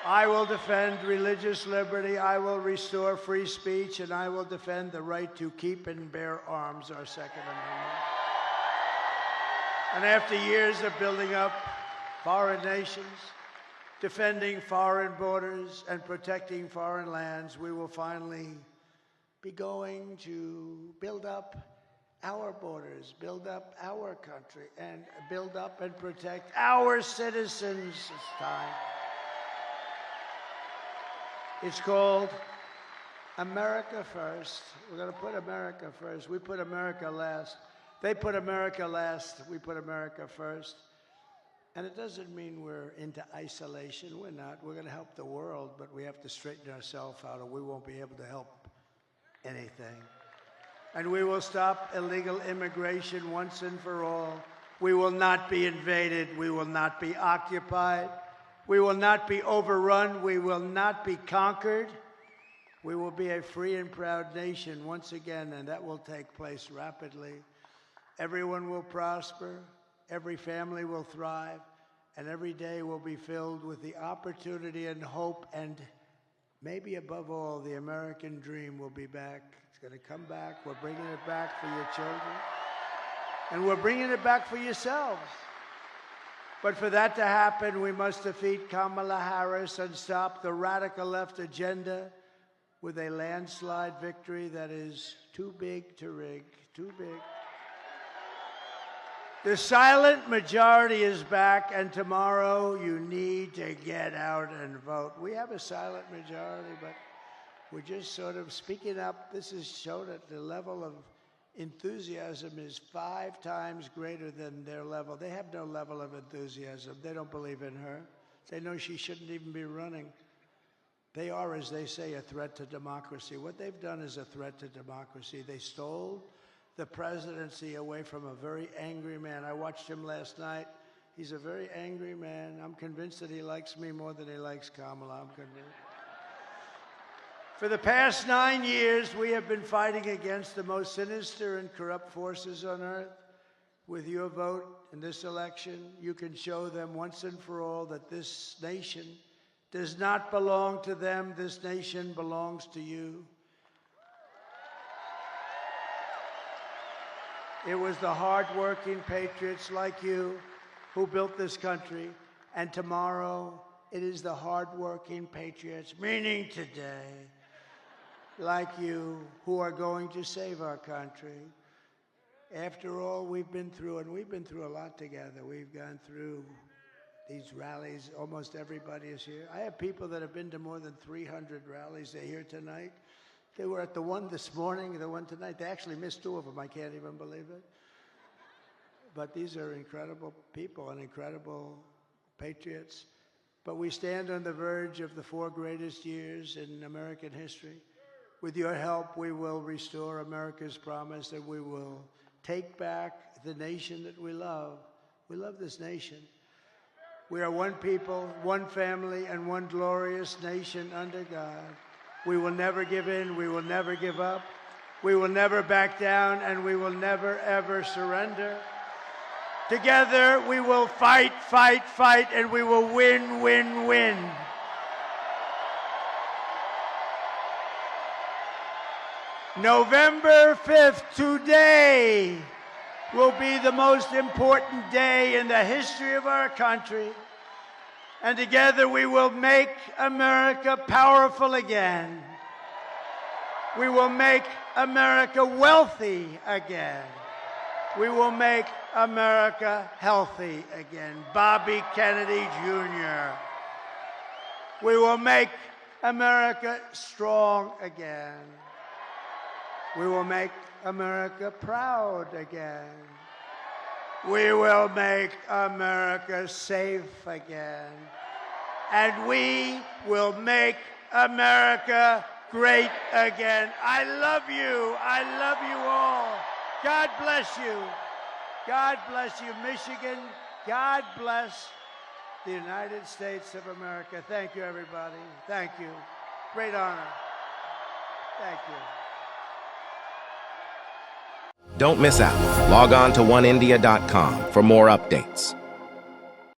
I will defend religious liberty, I will restore free speech, and I will defend the right to keep and bear arms, our Second Amendment. And after years of building up foreign nations, defending foreign borders, and protecting foreign lands, we will finally be going to build up our borders, build up our country, and build up and protect our citizens. It's time. It's called America First. We're going to put America first. We put America last. They put America last. We put America first. And it doesn't mean we're into isolation. We're not. We're going to help the world, but we have to straighten ourselves out, or we won't be able to help anything. And we will stop illegal immigration once and for all. We will not be invaded. We will not be occupied. We will not be overrun. We will not be conquered. We will be a free and proud nation once again, and that will take place rapidly. Everyone will prosper. Every family will thrive. And every day will be filled with the opportunity and hope, and maybe above all, the American dream will be back. It's going to come back. We're bringing it back for your children. And we're bringing it back for yourselves. But for that to happen, we must defeat Kamala Harris and stop the radical left agenda with a landslide victory that is too big to rig, too big. The silent majority is back, and tomorrow you need to get out and vote. We have a silent majority, but we're just sort of speaking up. This has shown that the level of enthusiasm is 5 times greater than their level. They have no level of enthusiasm. They don't believe in her. They know she shouldn't even be running. They are, as they say, a threat to democracy. What they've done is a threat to democracy. They stole the presidency away from a very angry man. I watched him last night. He's a very angry man. I'm convinced that he likes me more than he likes Kamala. I'm convinced. For the past 9 years, we have been fighting against the most sinister and corrupt forces on earth. With your vote in this election, you can show them once and for all that this nation does not belong to them. This nation belongs to you. It was the hard-working patriots like you who built this country, and tomorrow it is the hard-working patriots, meaning today, like you, who are going to save our country. After all we've been through, and we've been through a lot together. We've gone through these rallies. Almost everybody is here. I have people that have been to more than 300 rallies. They're here tonight. They were at the one this morning, the one tonight. They actually missed 2 of them. I can't even believe it. But these are incredible people and incredible patriots. But we stand on the verge of the 4 greatest years in American history. With your help, we will restore America's promise that we will take back the nation that we love. We love this nation. We are one people, one family, and one glorious nation under God. We will never give in. We will never give up. We will never back down, and we will never, ever surrender. Together, we will fight, fight, fight, and we will win, win, win. November 5th, today, will be the most important day in the history of our country. And together we will make America powerful again. We will make America wealthy again. We will make America healthy again. Bobby Kennedy Jr. We will make America strong again. We will make America proud again. We will make America safe again. And we will make America great again. I love you. I love you all. God bless you. God bless you, Michigan. God bless the United States of America. Thank you, everybody. Thank you. Great honor. Thank you. Don't miss out. Log on to oneindia.com for more updates.